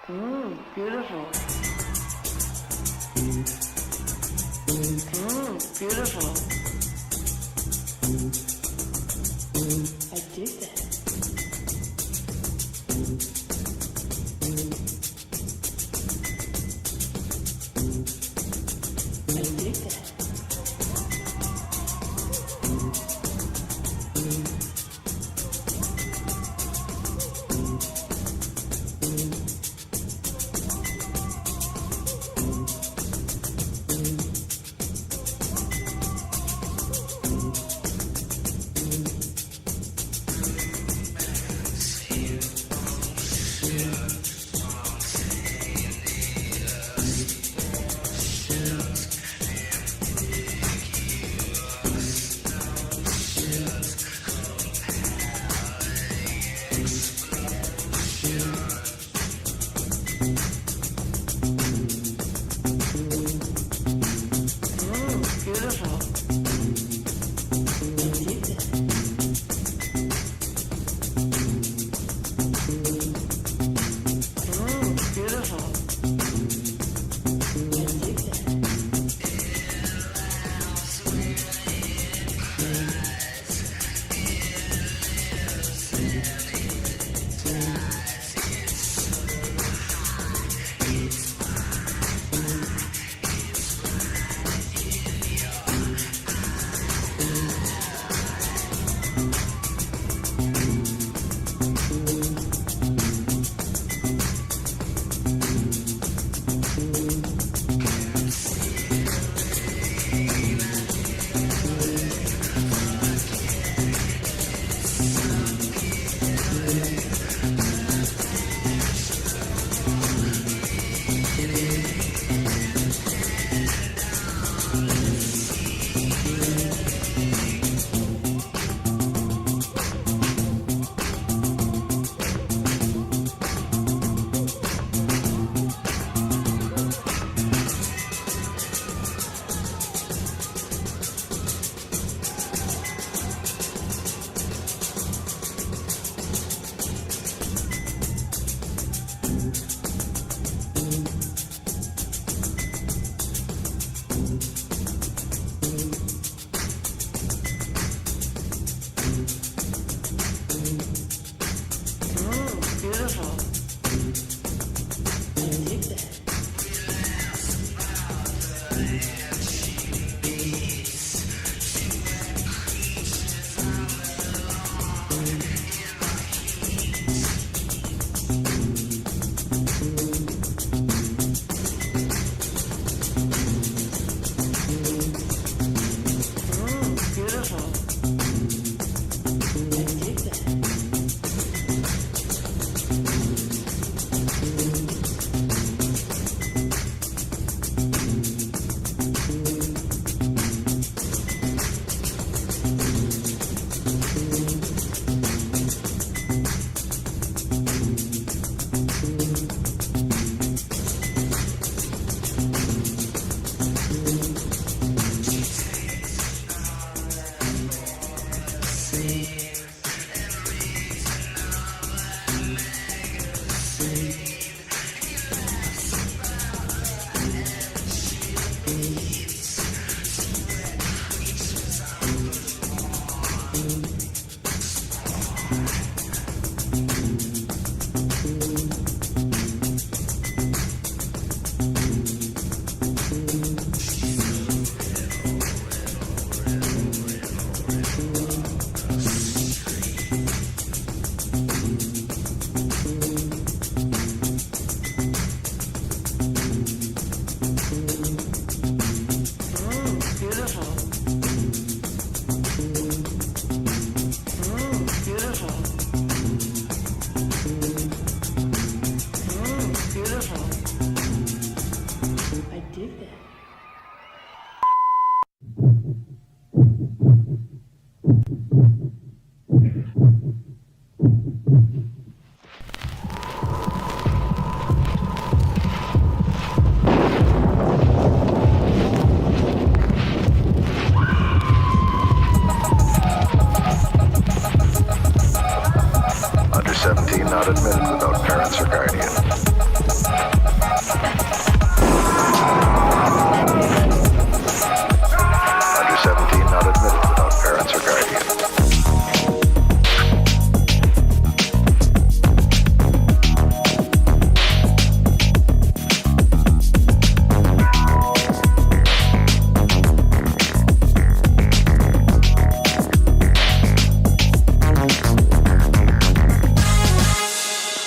Beautiful. Beautiful. I dig that. I dig that. Under 17 not admitted without parents or guardian.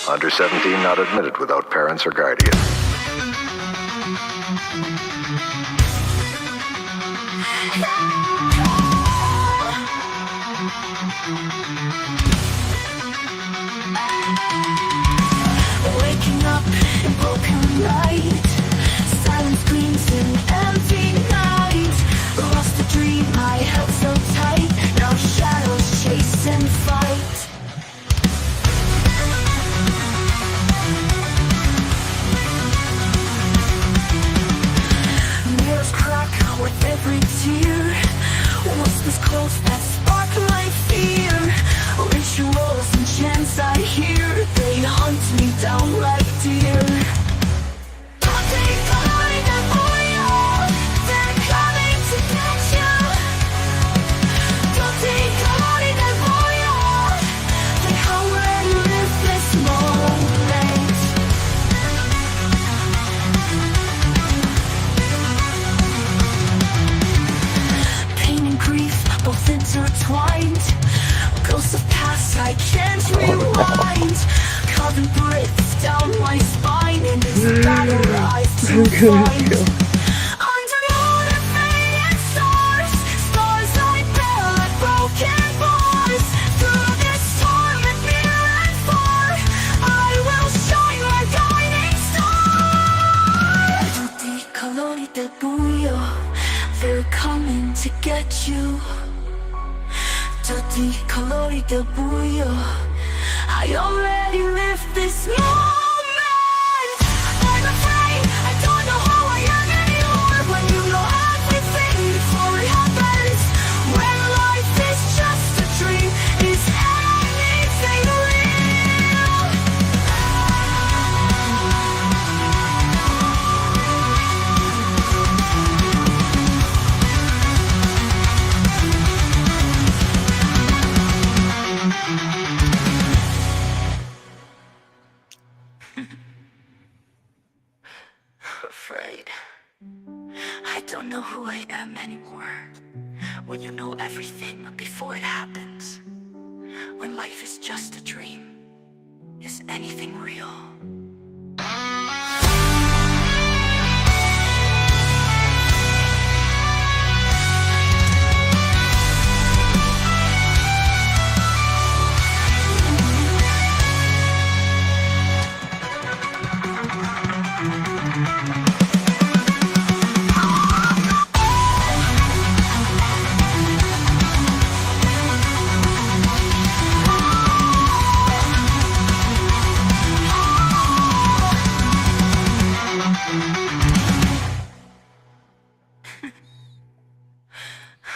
Under 17 not admitted without parents or guardians. Waking up in broken light, silent screams in empty night. Lost a dream I held so tight, now shadows chase and fight. Mirrors crack with every tear, whispers close that spark my fear. Rituals and chants I hear, they hunt me down like deer. Don't take calling them for you, they're coming to get you. Don't take calling them for you, they already live this moment. Pain and grief both intertwined, ghosts of past I can't rewind. Carving bricks down my spine in this battle I've to find. Under motivated stars, stars I bear like broken bars. Through this storm and near and far, I will shine like guiding star. Tutti i colori del buio, they're coming to get you. Tutti i colori del buio, I already lived this moment. I'm afraid I don't know who I am anymore. When you know everything before it happens, when life is just a dream, is anything real? Afraid I don't know who I am anymore. When you know everything before it happens, when life is just a dream, is anything real?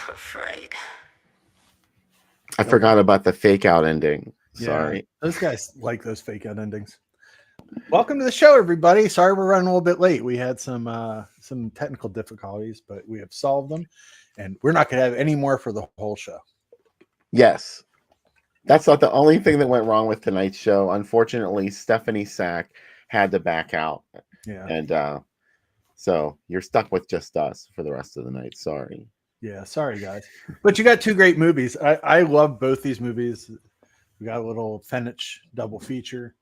Afraid. I forgot about the fake out ending. Sorry. Yeah, those guys like those fake out endings. Welcome to the show, everybody. Sorry we're running a little bit late. We had some technical difficulties, but we have solved them, and we're not going to have any more for the whole show. Yes. That's not the only thing that went wrong with tonight's show. Unfortunately, Stephanie Sack had to back out. Yeah. And so you're stuck with just us for the rest of the night. Sorry. Yeah, sorry guys. But you got two great movies. I love both these movies. We got a little Fenech double feature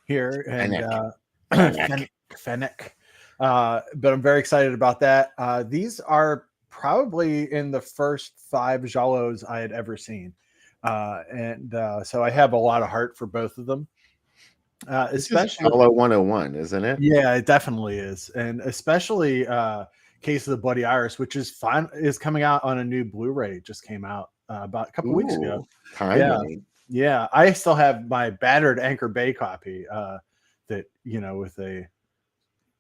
here, and Fenech. But I'm very excited about that. These are probably in the first 5 giallos I had ever seen. So I have a lot of heart for both of them. Especially Giallo 101, isn't it? Yeah, it definitely is. And especially Case of the Bloody Iris, which is coming out on a new Blu-ray. It just came out about a couple weeks ago. Yeah. I still have my battered Anchor Bay copy that, with a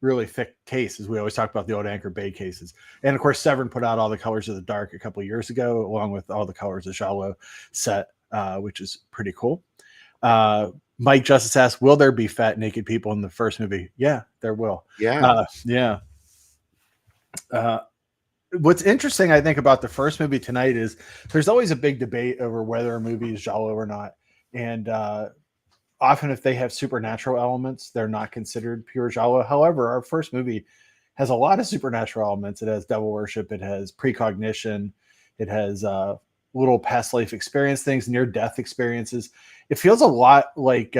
really thick case, as we always talk about the old Anchor Bay cases. And of course, Severin put out All the Colors of the Dark a couple of years ago, along with All the Colors of Giallo set, which is pretty cool. Mike Justice asks, will there be fat naked people in the first movie? Yeah, there will. Yeah. What's interesting, I think, about the first movie tonight is there's always a big debate over whether a movie is giallo or not. And often if they have supernatural elements, they're not considered pure giallo. However, our first movie has a lot of supernatural elements. It has devil worship. It has precognition. It has little past life experience things, near death experiences. It feels a lot like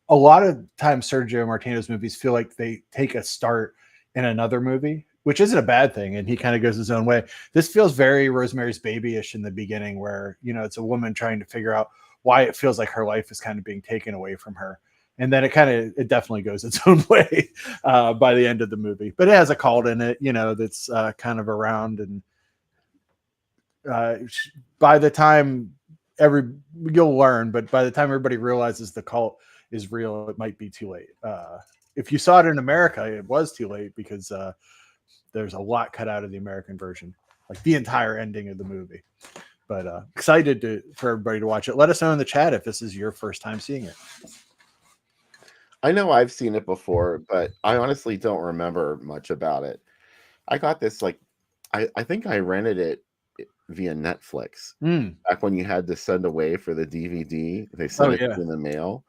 a lot of times Sergio Martino's movies feel like they take a start in another movie, which isn't a bad thing, and he kind of goes his own way. This feels very Rosemary's Baby-ish in the beginning, where it's a woman trying to figure out why it feels like her life is kind of being taken away from her, and then it definitely goes its own way by the end of the movie. But it has a cult in it, that's kind of around, and by the time you'll learn, but by the time everybody realizes the cult is real, it might be too late. If you saw it in America, it was too late, because there's a lot cut out of the American version, like the entire ending of the movie. But excited for everybody to watch it. Let us know in the chat if this is your first time seeing it. I know I've seen it before, but I honestly don't remember much about it. I got this I think I rented it via Netflix back when you had to send away for the DVD. They sent it in the mail.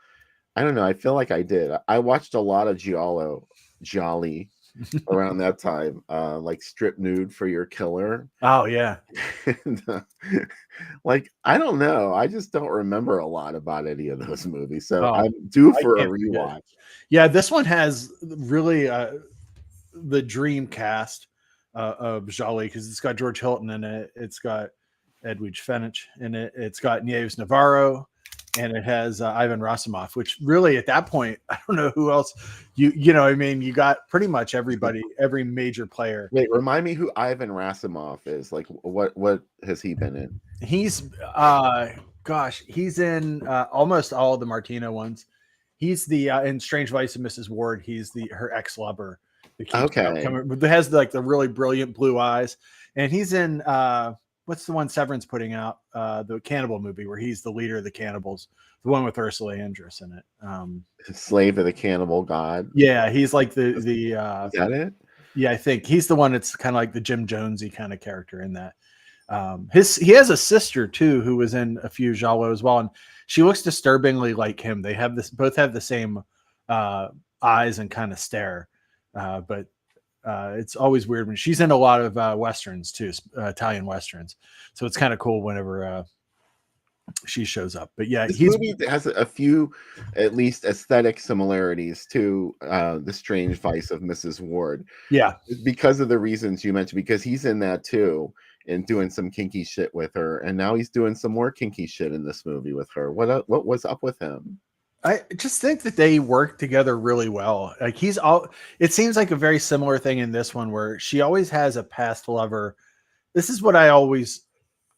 I don't know. I feel like I did. I watched a lot of Jolly around that time, like Strip Nude for Your Killer. Oh yeah. And, I don't know. I just don't remember a lot about any of those movies. So I'm due for a rewatch. Yeah, this one has really the dream cast of Jolly, because it's got George Hilton in it. It's got Edwige Fenech in it. It's got Nieves Navarro. And it has Ivan Rassimov, which really at that point, I don't know who else you got pretty much everybody, every major player. Wait, remind me who Ivan Rassimov is. Like, what has he been in? He's he's in almost all of the Martino ones. He's the in Strange Vice of Mrs. Ward. He's her ex-lover. That has the really brilliant blue eyes, and he's in what's the one Severin's putting out? The cannibal movie where he's the leader of the cannibals, the one with Ursula Andress in it. Slave of the Cannibal God. Yeah, he's like the Is that it? Yeah, I think he's the one that's kind of like the Jim Jonesy kind of character in that. He has a sister too who was in a few giallo as well, and she looks disturbingly like him. They have both have the same eyes and kind of stare, but it's always weird when she's in a lot of westerns too, Italian westerns. So it's kind of cool whenever she shows up. But yeah, this movie has a few, at least, aesthetic similarities to The Strange Vice of Mrs. Ward. Yeah, because of the reasons you mentioned. Because he's in that too, and doing some kinky shit with her, and now he's doing some more kinky shit in this movie with her. What was up with him? I just think that they work together really well. Like it seems like a very similar thing in this one, where she always has a past lover. This is what I always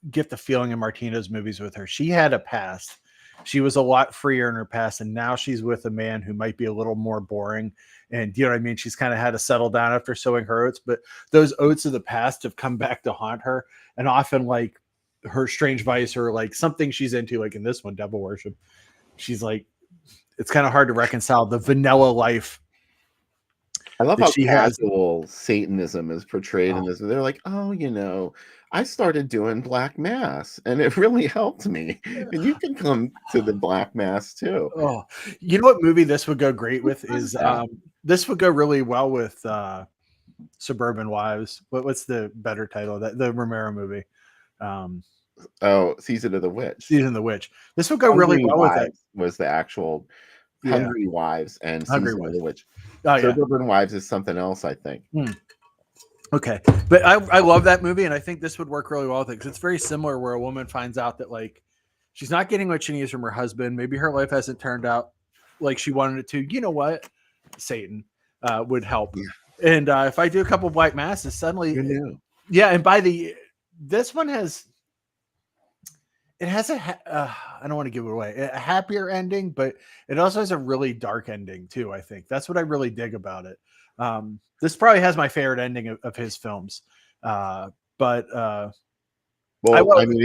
get the feeling in Martino's movies with her. She had a past. She was a lot freer in her past, and now she's with a man who might be a little more boring. And you know what I mean? She's kind of had to settle down after sowing her oats, but those oats of the past have come back to haunt her. And often, like her Strange Vice or like something she's into, like in this one, Devil Worship, she's like, it's kind of hard to reconcile the vanilla life. I love how casual Satanism is portrayed in this. They're like, I started doing Black Mass and it really helped me. And you can come to the Black Mass too. Oh, you know what movie this would go great with is this would go really well with Suburban Wives. What's the better title of that? The Romero movie. Season of the Witch. Season of the Witch. This would go really well with it. Was the actual Hungry Wives and Season of the Witch. Suburban Wives is something else, I think. Okay, but I love that movie, and I think this would work really well with it because it's very similar, where a woman finds out that like she's not getting what she needs from her husband. Maybe her life hasn't turned out like she wanted it to. You know what? Satan would help. Yeah. And if I do a couple Black Masses, suddenly, and this one has. It has I don't want to give it away, a happier ending, but it also has a really dark ending too. I think that's what I really dig about it. This probably has my favorite ending of his films. It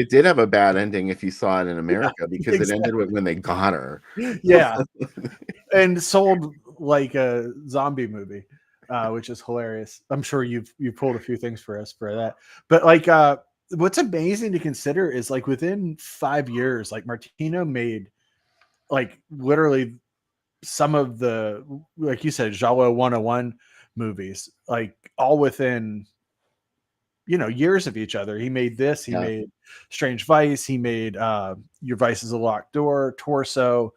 did have a bad ending if you saw it in America, because it ended with when they got her. Yeah. And sold like a zombie movie, which is hilarious. I'm sure you've pulled a few things for us for that. But like what's amazing to consider is like within 5 years, like Martino made like literally some of the, like you said, Giallo 101 movies, like all within, years of each other. He made this, he made Strange Vice, he made Your Vice is a Locked Door, Torso,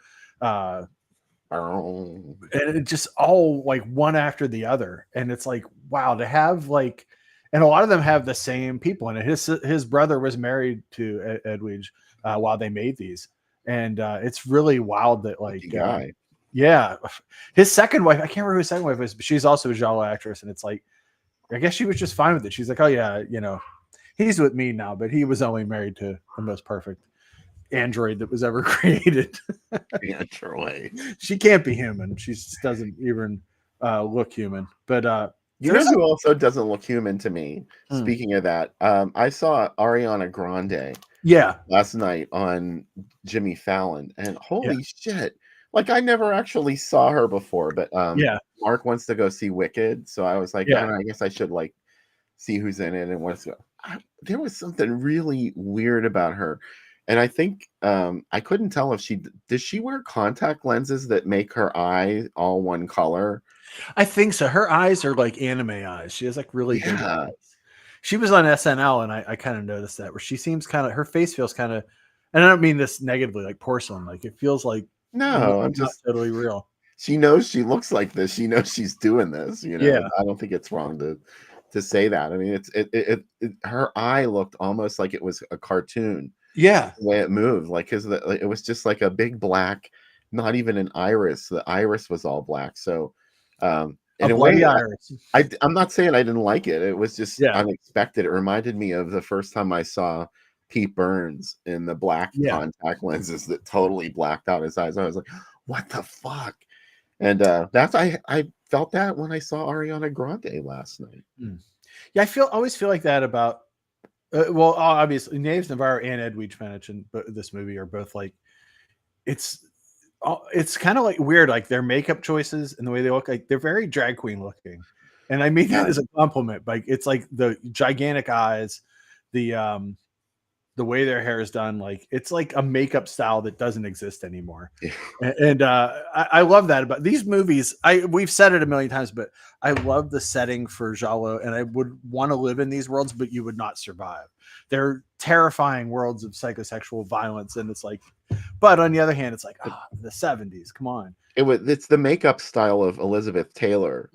Oh. And it just all like one after the other. And it's like, wow, to have like, and a lot of them have the same people. And his brother was married to Edwige while they made these. And it's really wild that like, Guy. yeah, his second wife, I can't remember who his second wife is, but she's also a giallo actress. And it's like, I guess she was just fine with it. She's like, oh yeah, you know, he's with me now, but he was only married to the most perfect android that was ever created. Android. She can't be human. She just doesn't even look human. But you know who also doesn't look human to me? Speaking of that, I saw Ariana Grande last night on Jimmy Fallon, and holy shit. Like, I never actually saw her before, but Mark wants to go see Wicked, so I was like, I guess I should like see who's in it and what's there was something really weird about her. And I think I couldn't tell if does she wear contact lenses that make her eye all one color? I think so. Her eyes are like anime eyes. She has like really big eyes. She was on SNL, and I kind of noticed that, where she seems kind of, her face feels kind of, and I don't mean this negatively, like porcelain. Like it feels like I'm just totally real. She knows she looks like this. She knows she's doing this. You know, I don't think it's wrong to say that. I mean, her eye looked almost like it was a cartoon. Yeah, the way it moved, like, because it was just like a big black, not even an iris. The iris was all black. So, in a way, iris. I'm not saying I didn't like it. It was just unexpected. It reminded me of the first time I saw Pete Burns in the black contact lenses that totally blacked out his eyes. I was like, what the fuck? And I felt that when I saw Ariana Grande last night. Yeah, I always feel like that about. Well, obviously, Naves Navarro and Edwige Fenech in this movie are both like, it's kind of like weird, like their makeup choices and the way they look, like they're very drag queen looking, and I mean that as a compliment. Like it's like the gigantic eyes, the way their hair is done, like it's like a makeup style that doesn't exist anymore. And I love that about these movies. We've said it a million times, but I love the setting for giallo, and I would want to live in these worlds, but you would not survive. They're terrifying worlds of psychosexual violence, and it's like, but on the other hand, it's like, the 70s, come on. It's the makeup style of Elizabeth Taylor,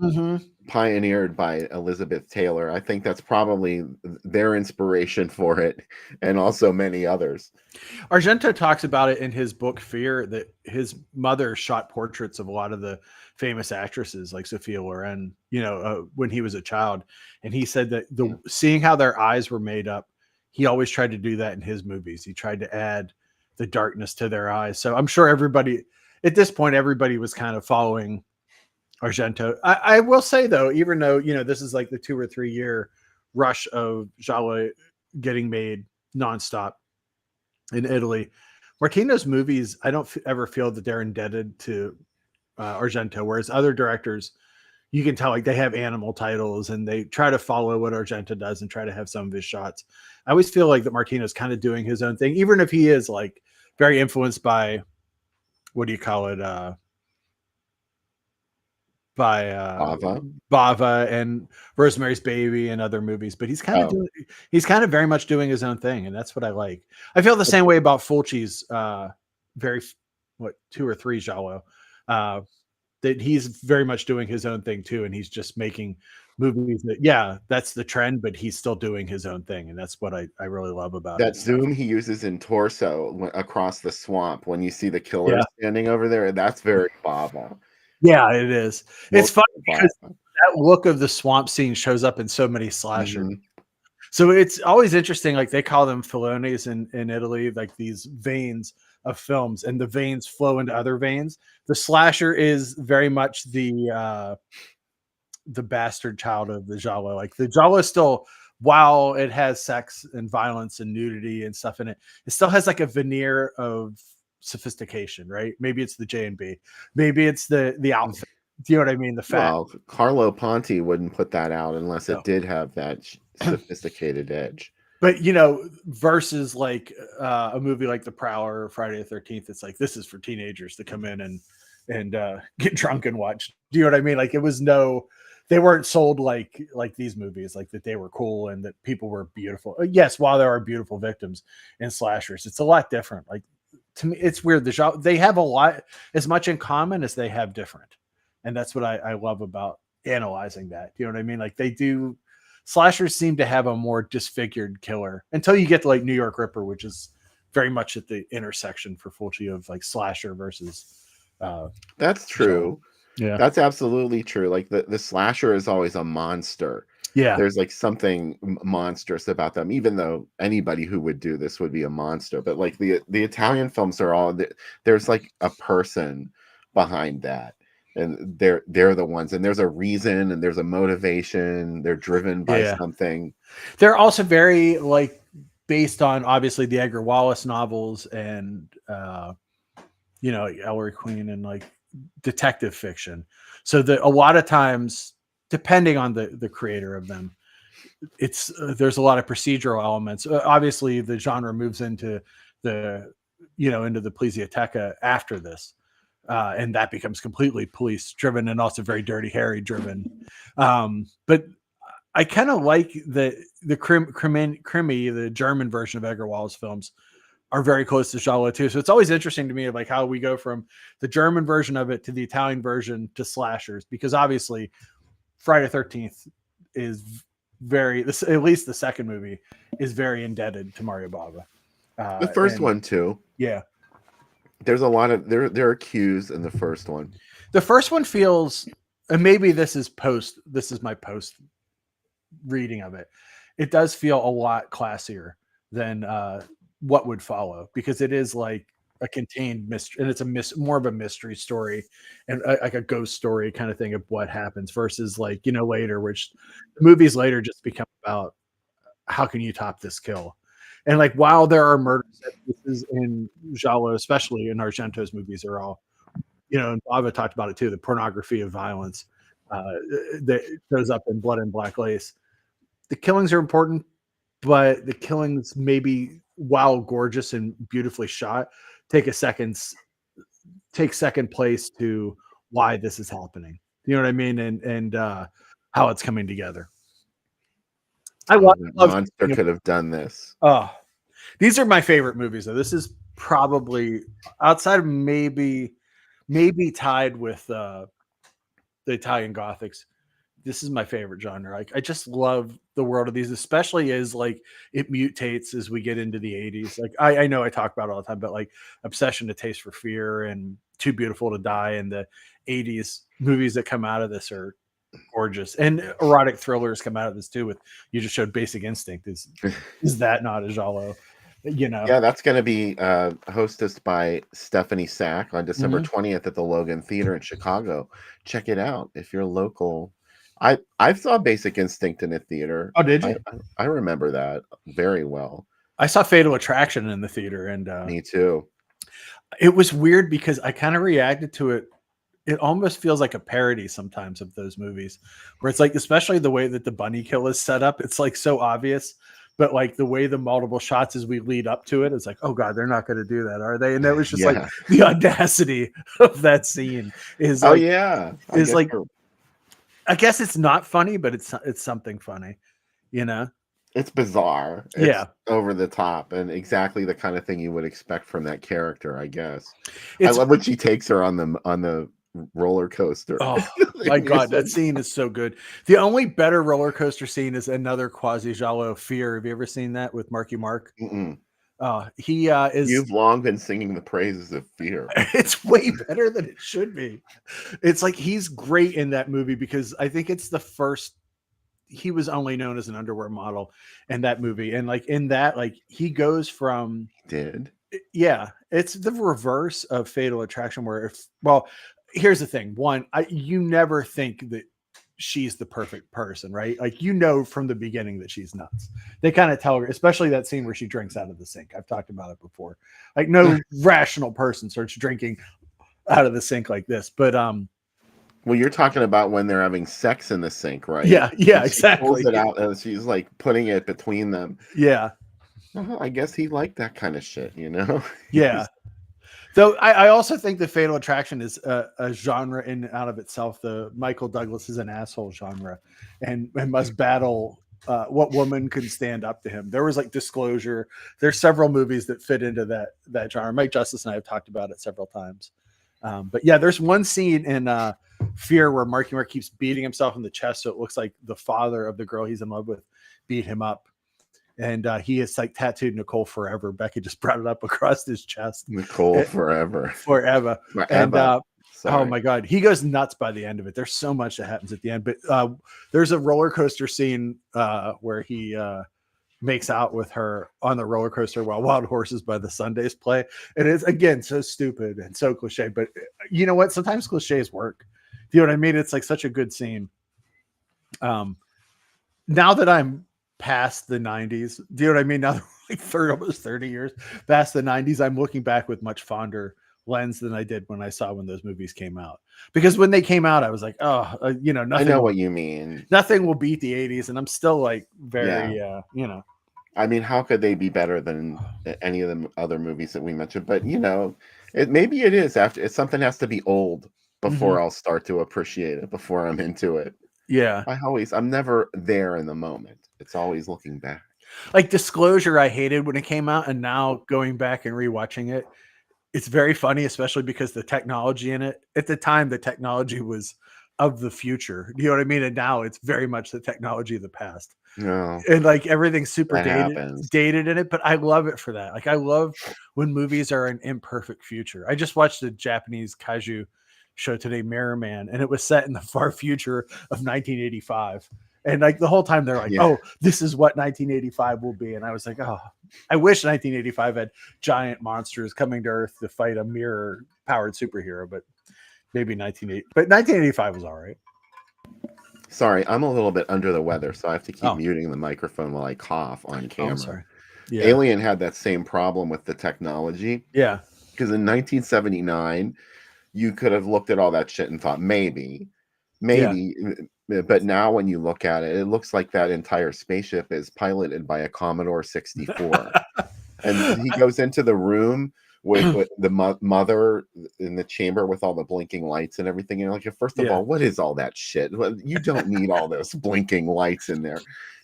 pioneered by Elizabeth Taylor. I think that's probably their inspiration for it, and also many others. Argento talks about it in his book Fear, that his mother shot portraits of a lot of the famous actresses like Sophia Loren, when he was a child, and he said that seeing how their eyes were made up, he always tried to do that in his movies. He tried to add the darkness to their eyes. So I'm sure everybody at this point, everybody was kind of following Argento. I will say though, even though, this is like the 2 or 3 year rush of giallo getting made nonstop in Italy, Martino's movies, I don't ever feel that they're indebted to Argento, whereas other directors, you can tell like they have animal titles and they try to follow what Argento does and try to have some of his shots. I always feel like that Martino's kind of doing his own thing, even if he is like very influenced by, what do you call it? By Bava and Rosemary's Baby and other movies, but he's kind of very much doing his own thing, and that's what I like. I feel the same way about Fulci's 2 or 3 giallo, that he's very much doing his own thing too, and he's just making movies that that's the trend, but he's still doing his own thing, and that's what I really love about that zoom he uses in Torso across the swamp when you see the killer standing over there. That's very Bava. Yeah, it is. It's funny because that look of the swamp scene shows up in so many slashers. So it's always interesting. Like they call them filones in Italy, like these veins of films, and the veins flow into other veins. The slasher is very much the bastard child of the giallo. Like the giallo is still, while it has sex and violence and nudity and stuff in it, it still has like a veneer of sophistication, right? Maybe it's the J&B, maybe it's the outfit. Do you know what I mean? The fact. Well, Carlo Ponti wouldn't put that out unless it did have that sophisticated edge. But versus like a movie like The Prowler or Friday the 13th, it's like this is for teenagers to come in and get drunk and watch. Do you know what I mean? Like they weren't sold like these movies, like that they were cool and that people were beautiful. Yes, while there are beautiful victims in slashers, it's a lot different. Like to me, it's weird. They have a lot, as much in common as they have different. And that's what I love about analyzing that. You know what I mean? Like they do, slashers seem to have a more disfigured killer until you get to like New York Ripper, which is very much at the intersection for Fulci of like slasher versus. That's true. Yeah, that's absolutely true. Like the slasher is always a monster. Yeah. There's like something monstrous about them, even though anybody who would do this would be a monster. But like the Italian films are all, there's like a person behind that. And they're the ones, and there's a reason and there's a motivation. They're driven by something. They're also very like based on obviously the Edgar Wallace novels and Ellery Queen and like detective fiction. So that a lot of times, depending on the creator of them, it's there's a lot of procedural elements. Obviously, the genre moves into the Plesioteca after this. And that becomes completely police driven and also very Dirty Harry driven. But I kind of like the Krimi, the German version of Edgar Wallace films, are very close to giallo too. So it's always interesting to me like how we go from the German version of it to the Italian version to slashers, because obviously Friday the 13th is at least the second movie is very indebted to Mario Bava. The first one too. Yeah. There's a lot of there are cues in the first one. The first one feels, and maybe this is my post reading of it. It does feel a lot classier than what would follow, because it is like a contained mystery, and it's more of a mystery story and like a ghost story kind of thing of what happens versus like later, which the movies later just become about how can you top this kill. And like, while there are murder set pieces in giallo, especially in Argento's movies, are all, and Bava talked about it too, the pornography of violence that shows up in Blood and Black Lace. The killings are important, but the killings, maybe while gorgeous and beautifully shot, take second place to why this is happening. You know what I mean? And how it's coming together. I love monster could have done this. Oh, these are my favorite movies though. This is probably, outside of maybe tied with the Italian Gothics, this is my favorite genre. Like I just love the world of these, especially as like it mutates as we get into the 80s. Like I know I talk about it all the time, but like Obsession to Taste for Fear and Too Beautiful to Die and the 80s movies that come out of this are gorgeous, and erotic thrillers come out of this too. With you just showed Basic Instinct. Is that not a giallo? Yeah, that's going to be hosted by Stephanie Sack on December 20th at the Logan Theater in Chicago. Check it out if you're local. I saw Basic Instinct in a theater. Oh, did you? I remember that very well. I saw Fatal Attraction in the theater, and me too. It was weird because I kind of reacted to it. It almost feels like a parody sometimes of those movies, where it's like, especially the way that the bunny kill is set up, it's like so obvious, but like the way the multiple shots as we lead up to it, it's like, oh God, they're not going to do that, are they? And that was just like the audacity of that scene is like, I guess it's not funny, but it's something funny, It's bizarre. It's over the top and exactly the kind of thing you would expect from that character, I guess. I love when she takes her on the roller coaster. Oh my God, that scene is so good. The only better roller coaster scene is another quasi giallo, Fear. Have you ever seen that with Marky Mark? He is. You've long been singing the praises of Fear. It's way better than it should be. It's like he's great in that movie because I think it's the first. He was only known as an underwear model in that movie, and like in that, like he goes from. It's the reverse of Fatal Attraction, where here's the thing. One, you never think that she's the perfect person, right? Like, from the beginning that she's nuts. They kind of tell her, especially that scene where she drinks out of the sink. I've talked about it before. Like no rational person starts drinking out of the sink like this. But well, you're talking about when they're having sex in the sink, right? Yeah, exactly. Pulls it out and she's like putting it between them. Yeah. I guess he liked that kind of shit, Yeah. Though I also think the Fatal Attraction is a genre in and out of itself. The Michael Douglas is an asshole genre and must battle what woman can stand up to him. There was like Disclosure. There's several movies that fit into that genre. Mike Justice and I have talked about it several times. But yeah, there's one scene in Fear where Marky Mark keeps beating himself in the chest, so it looks like the father of the girl he's in love with beat him up. And he is like tattooed Nicole Forever. Becky just brought it up across his chest. Nicole Forever. Forever. And Sorry. oh my God, he goes nuts by the end of it. There's so much that happens at the end. But there's a roller coaster scene where he makes out with her on the roller coaster while Wild Horses by the Sundays play. And it's, again, so stupid and so cliche. But you know what? Sometimes cliches work. Do you know what I mean? It's like such a good scene. Now that I'm past the 90s, do you know what I mean? Now, like almost 30 years past the 90s, I'm looking back with much fonder lens than I did when those movies came out. Because when they came out, I was like, nothing. I know what you mean. Nothing will beat the 80s, and I'm still like very, I mean, how could they be better than any of the other movies that we mentioned? But maybe it is after something has to be old before I'll start to appreciate it, before I'm into it. Yeah. I'm never there in the moment. It's always looking back. Like Disclosure, I hated when it came out, and now going back and rewatching it, it's very funny, especially because the technology in it, at the time, the technology was of the future. You know what I mean? And now it's very much the technology of the past. No. And like everything's super That dated in it, but I love it for that. Like I love when movies are an imperfect future. I just watched a Japanese kaiju show today, Mirror Man, and it was set in the far future of 1985. And like the whole time they're like, oh, this is what 1985 will be. And I was like, oh, I wish 1985 had giant monsters coming to Earth to fight a mirror powered superhero, but maybe 1985 was all right. Sorry, I'm a little bit under the weather, so I have to keep muting the microphone while I cough on camera. Sorry. Yeah. Alien had that same problem with the technology. Yeah. Because in 1979, you could have looked at all that shit and thought, maybe. But now when you look at it, it looks like that entire spaceship is piloted by a Commodore 64. And he goes into the room with the mother in the chamber with all the blinking lights and everything. And like, first of all, what is all that shit? You don't need all those blinking lights in there.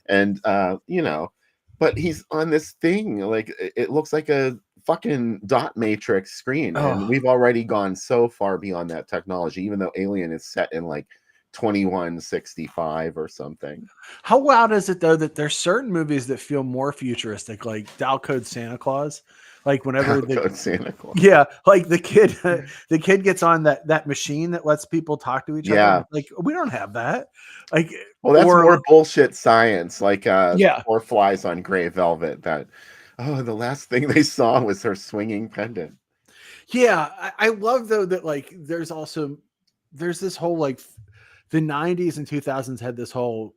And, but he's on this thing, like it looks like a fucking dot matrix screen. And we've already gone so far beyond that technology, even though Alien is set in like 2165 or something. How wild is it though that there's certain movies that feel more futuristic, like Dial Code Santa Claus? Like whenever Santa Claus. Yeah, like the kid gets on that machine that lets people talk to each other. Like we don't have that. Like, well, that's more bullshit science. Like or Flies on Gray Velvet. That the last thing they saw was her swinging pendant. Yeah, I love though that like there's this whole like the 90s and 2000s had this whole.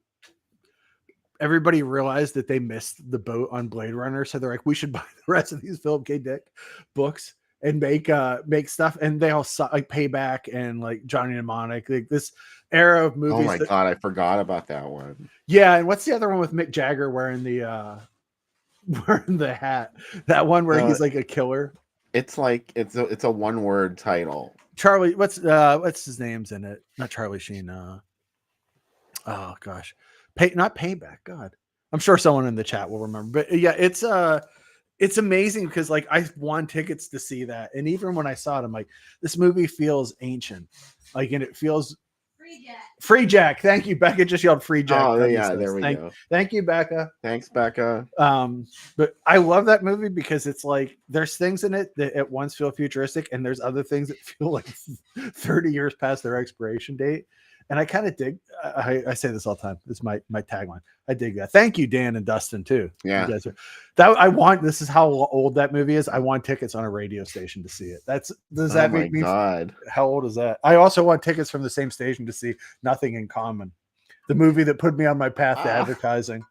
Everybody realized that they missed the boat on Blade Runner, so they're like, we should buy the rest of these Philip K. Dick books and make stuff. And they all saw like Payback and like Johnny Mnemonic, like this era of movies. Oh my god, I forgot about that one. Yeah, and what's the other one with Mick Jagger wearing the hat? That one where he's like a killer. It's like it's a one-word title. Charlie, what's his name's in it? Not Charlie Sheen. Oh gosh. Not Payback. God, I'm sure someone in the chat will remember. But yeah, it's amazing because like I won tickets to see that, and even when I saw it, I'm like, this movie feels ancient, like, and it feels Free Jack. Thank you, Becca. Just yelled Free Jack. Oh yeah, there we go. Thank you, Becca. Thanks, Becca. But I love that movie because it's like there's things in it that at once feel futuristic, and there's other things that feel like 30 years past their expiration date. And I kind of dig. I say this all the time. This is my tagline. I dig that. Thank you, Dan and Dustin too. Yeah. You guys this is how old that movie is. I want tickets on a radio station to see it. Does that make me? God. How old is that? I also want tickets from the same station to see Nothing in Common, the movie that put me on my path to advertising.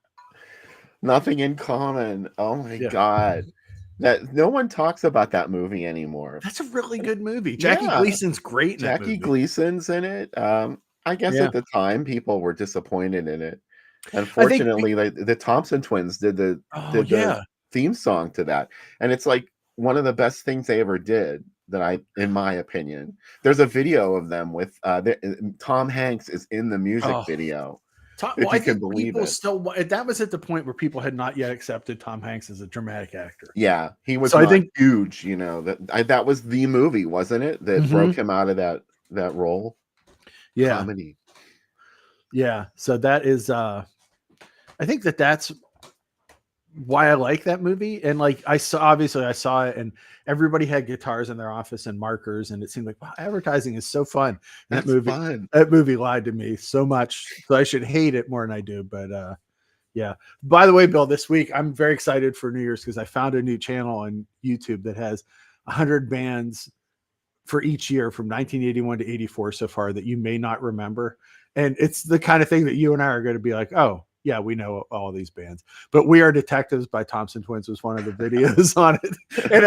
Nothing in Common. Oh my god. That no one talks about that movie anymore. That's a really good movie. Jackie Gleason's great in that movie. Jackie Gleason's in it. I guess at the time people were disappointed in it. Unfortunately, the Thompson twins did the theme song to that, and it's like one of the best things they ever did. In my opinion, there's a video of them with Tom Hanks is in the music video. I think people still, that was at the point where people had not yet accepted Tom Hanks as a dramatic actor. Yeah, he was I think huge, that was the movie, wasn't it? That broke him out of that role. Yeah. Comedy. Yeah. So that is I think that's why I like that movie. And like I saw it and everybody had guitars in their office and markers, and it seemed like, wow, advertising is so fun. That movie lied to me so much. So I should hate it more than I do. But yeah. By the way, Bill, this week I'm very excited for New Year's because I found a new channel on YouTube that has 100 bands for each year from 1981 to 84 so far that you may not remember. And it's the kind of thing that you and I are going to be like, oh, yeah, we know all these bands. But We Are Detectives by Thompson Twins was one of the videos on it. And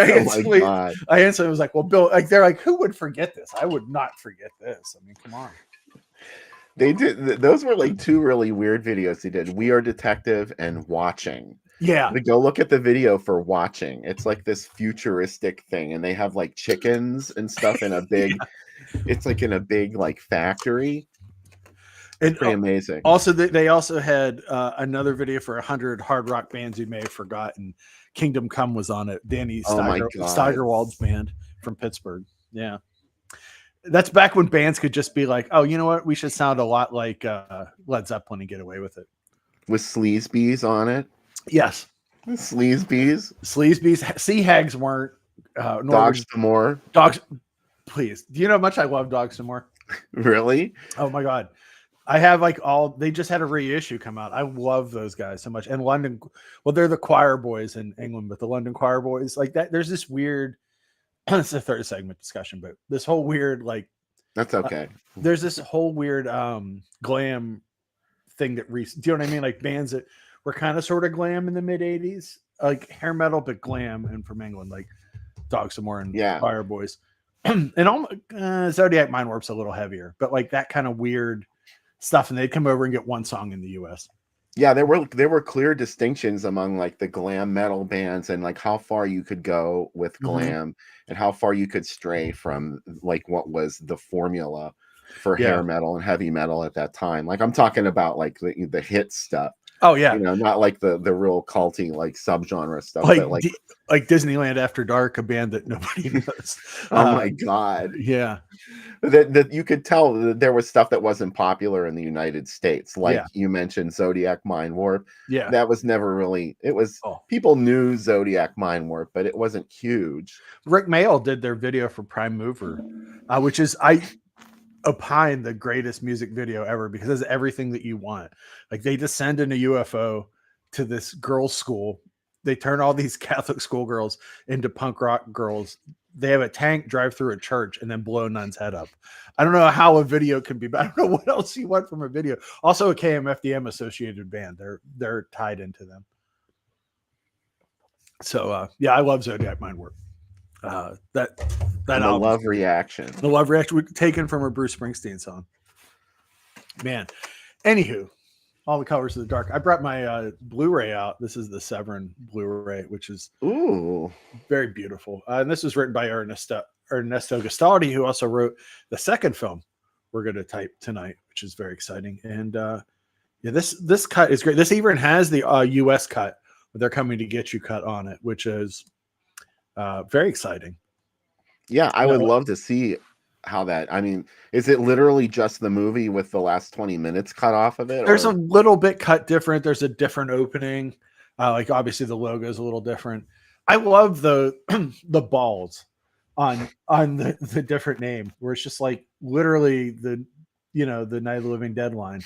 I instantly was like, well, Bill, like they're like, who would forget this? I would not forget this. I mean, come on. They did. Those were like two really weird videos they did. We Are Detective and Watching. Yeah. Go look at the video for Watching. It's like this futuristic thing, and they have like chickens and stuff in a big, it's like in a big like factory. It's pretty amazing. Also, they also had another video for 100 hard rock bands you may have forgotten. Kingdom Come was on it. Danny Steigerwald's band from Pittsburgh. Yeah. That's back when bands could just be like, oh, you know what? We should sound a lot like Led Zeppelin and get away with it. With sleazebees on it? Yes. Sleazebees? Sea Hags weren't. Dogs D'Amour? Dogs. Please. Do you know how much I love Dogs D'Amour? Really? Oh, my God. I have they just had a reissue come out. I love those guys so much. And London, well, they're the choir boys in England, but the London choir boys like that. There's this weird, it's a third segment discussion, but this whole weird, like, that's okay. There's this whole weird glam thing that do you know what I mean? Like bands that were kind of sort of glam in the mid 80s, like hair metal, but glam, and from England, like Dogs D'Amour and Choir Boys. And Zodiac Mind Warp's a little heavier, but like that kind of weird stuff, and they'd come over and get one song in the US. Yeah, there were clear distinctions among like the glam metal bands and like how far you could go with glam and how far you could stray from like what was the formula for hair metal and heavy metal at that time. Like I'm talking about like the hit stuff. Oh yeah, not like the real culty like subgenre stuff. Like, but like Disneyland After Dark, a band that nobody knows. Oh my God! Yeah, that you could tell that there was stuff that wasn't popular in the United States. Like you mentioned, Zodiac Mind Warp. Yeah, that was never really. It was people knew Zodiac Mind Warp, but it wasn't huge. Rick Mayall did their video for Prime Mover, which is opine the greatest music video ever because it's everything that you want. Like they descend in a UFO to this girls' school. They turn all these Catholic schoolgirls into punk rock girls. They have a tank drive through a church and then blow Nun's head up. I don't know how a video can be, but I don't know what else you want from a video. Also a KMFDM associated band. They're tied into them. So I love Zodiac Mind Warp. That the love reaction. The love reaction taken from a Bruce Springsteen song. Man. Anywho, all the colors of the dark. I brought my Blu-ray out. This is the Severin Blu-ray, which is very beautiful. And this was written by Ernesto Gastaldi, who also wrote the second film we're going to type tonight, which is very exciting. And this cut is great. This even has the US cut, but they're coming to get you cut on it, which is very exciting. Yeah, I would love to see how that. I mean, is it literally just the movie with the last 20 minutes cut off of it? There's a little bit cut different. There's a different opening. Like obviously the logo is a little different. I love the balls on the different name where it's just like literally the Night of the Living Dead line,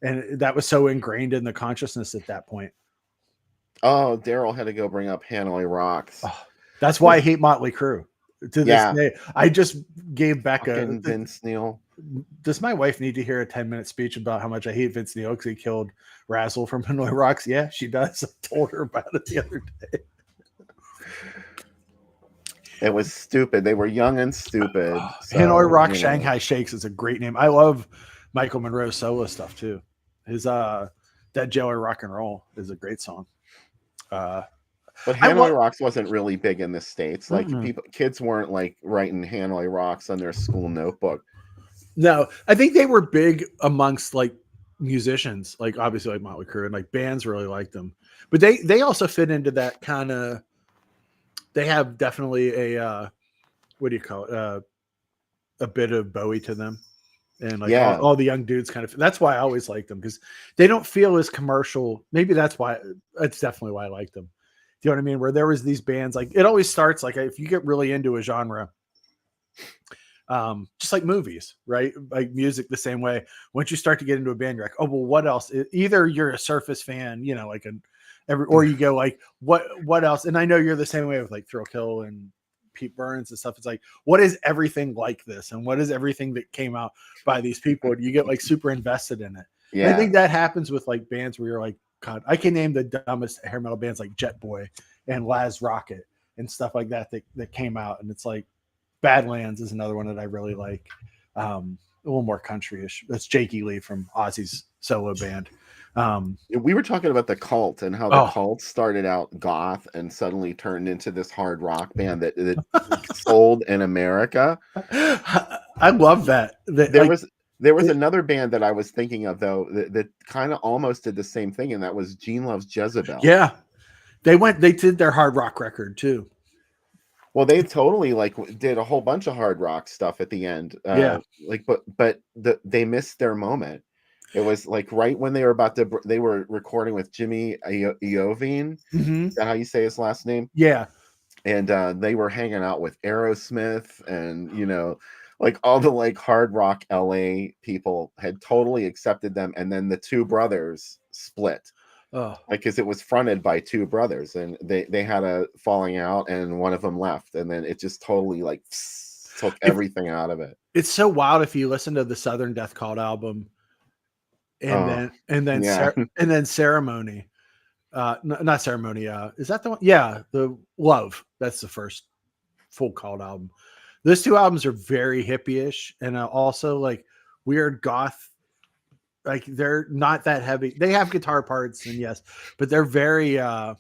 and that was so ingrained in the consciousness at that point. Oh, Daryl had to go bring up Hanoi Rocks. Oh, that's why I hate Motley Crue. To this day, I just gave Becca Vince Neil. Does my wife need to hear a 10-minute speech about how much I hate Vince Neil because he killed Razzle from Hanoi Rocks? Yeah, she does. I told her about it the other day. It was stupid. They were young and stupid. So, Hanoi Rock Shanghai Shakes is a great name. I love Michael Monroe's solo stuff too. His Dead Jailer Rock and Roll is a great song. But Hanoi Rocks wasn't really big in the States. Like kids weren't like writing Hanoi Rocks on their school notebook. No, I think they were big amongst like musicians, like obviously like Motley Crue, and like bands really like them. But they also fit into that kind of. They have definitely a what do you call it? A bit of Bowie to them, and like all the young dudes kind of. That's why I always like them, because they don't feel as commercial. Maybe that's definitely why I like them. Do you know what I mean? Where there was these bands, like it always starts like if you get really into a genre. Just like movies, right? Like music the same way. Once you start to get into a band, you're like, oh well, what else? Either you're a Surface fan, you know, like or you go like, what else? And I know you're the same way with like Thrill Kill and Pete Burns and stuff. It's like, what is everything like this? And what is everything that came out by these people? And you get like super invested in it. Yeah. And I think that happens with like bands where you're like, God, I can name the dumbest hair metal bands like Jet Boy and Laz Rocket and stuff like that came out. And it's like, Badlands is another one that I really like. A little more country-ish. That's Jake Ely from Ozzy's solo band. We were talking about the Cult and how the Cult started out goth and suddenly turned into this hard rock band that sold in America. I love that. There was another band that I was thinking of though that kind of almost did the same thing, and that was Gene Loves Jezebel. Yeah, they did their hard rock record too. Well, they totally like did a whole bunch of hard rock stuff at the end. But they missed their moment. It was like right when they were recording with Jimmy Iovine. Mm-hmm. Is that how you say his last name? Yeah. And they were hanging out with Aerosmith, and you know, like all the like hard rock LA people had totally accepted them, and then the two brothers split. Oh, because it was fronted by two brothers, and they had a falling out, and one of them left, and then it just totally like took everything out of it. It's so wild if you listen to the Southern Death Cult album, and then Ceremony, not Ceremony. Is that the one? Yeah, the Love. That's the first full Cult album. Those two albums are very hippie-ish, and also like weird goth. Like they're not that heavy. They have guitar parts, and yes, but they're very like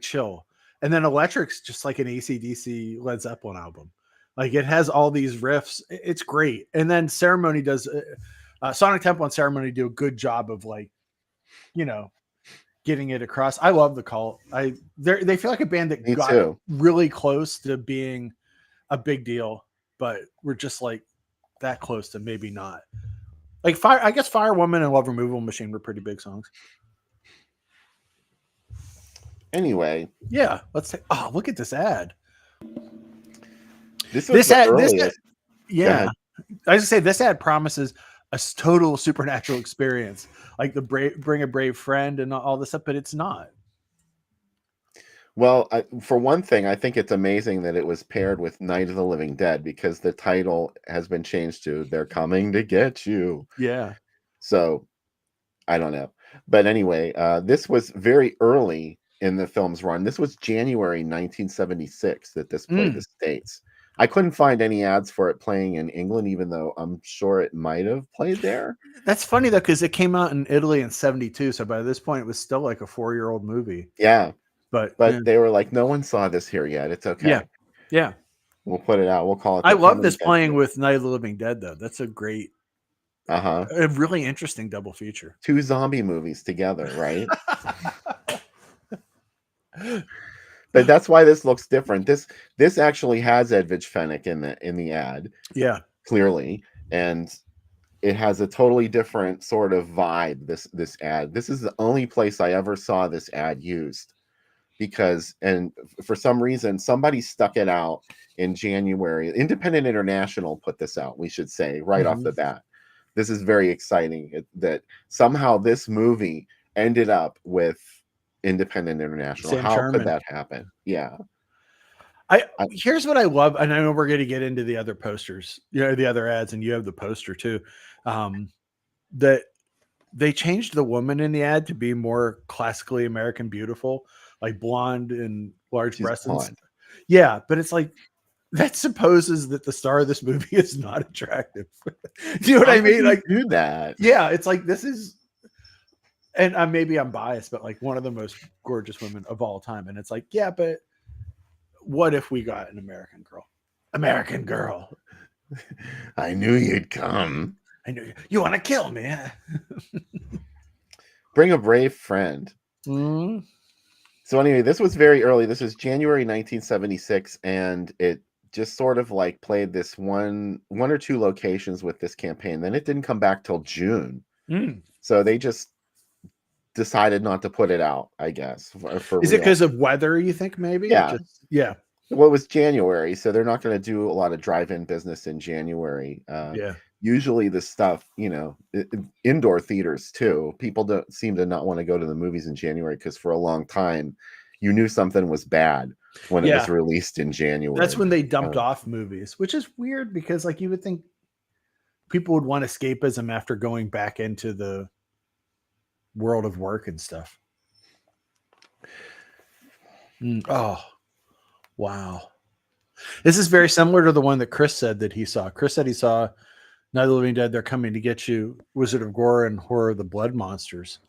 chill. And then Electric's just like an AC/DC Led Zeppelin album. Like it has all these riffs. It's great. And then Ceremony does Sonic Temple and Ceremony do a good job of like, you know, getting it across. I love the Cult. They feel like a band that got really close to being a big deal, but we're just like that close to maybe not. Like Firewoman and Love Removal Machine were pretty big songs. Anyway. Yeah. Let's say, look at this ad. This ad, yeah. I was gonna say this ad promises a total supernatural experience. Like bring a brave friend and all this stuff, but it's not. Well, for one thing, I think it's amazing that it was paired with Night of the Living Dead, because the title has been changed to They're Coming to Get You. Yeah. So, I don't know. But anyway, this was very early in the film's run. This was January 1976 that this played the States. I couldn't find any ads for it playing in England, even though I'm sure it might have played there. That's funny, though, because it came out in Italy in 72. So by this point, it was still like a 4-year-old movie. Yeah. But they were like, no one saw this here yet. It's okay. Yeah. We'll put it out. We'll call it. I love this playing with Night of the Living Dead, though. That's a great, a really interesting double feature. 2 zombie movies together, right? But that's why this looks different. This actually has Edwige Fenech in the ad. Yeah, clearly, and it has a totally different sort of vibe. This ad. This is the only place I ever saw this ad used. Because, and for some reason, somebody stuck it out in January. Independent International put this out, we should say, right off the bat. This is very exciting that somehow this movie ended up with Independent International. Sam How Sherman. could that happen? Yeah. Here's what I love, and I know we're going to get into the other posters, the other ads, and you have the poster too. That they changed the woman in the ad to be more classically American beautiful, like blonde and large breasts. Yeah, but it's like that supposes that the star of this movie is not attractive. Do you know what I mean? Like do that. Yeah, it's like this is, and maybe I'm biased, but like one of the most gorgeous women of all time, and it's like, yeah, but what if we got an American girl? American girl. I knew you'd come. I know you want to kill me. Bring a brave friend. Mm. So anyway, this was very early. This was January 1976, and it just sort of like played this one or two locations with this campaign. Then it didn't come back till June. So they just decided not to put it out, I guess. For Is real. it because of weather, you think, maybe? Yeah. Yeah. Well, it was January, so they're not going to do a lot of drive-in business in January. Yeah. Usually the stuff, indoor theaters too. People don't seem to not want to go to the movies in January because for a long time you knew something was bad when it was released in January. That's when they dumped off movies, which is weird because like you would think people would want escapism after going back into the world of work and stuff. Oh, wow. This is very similar to the one that Chris said that he saw. Chris said he saw Night of the Living Dead, They're Coming to Get You, Wizard of Gore, and Horror of the Blood Monsters.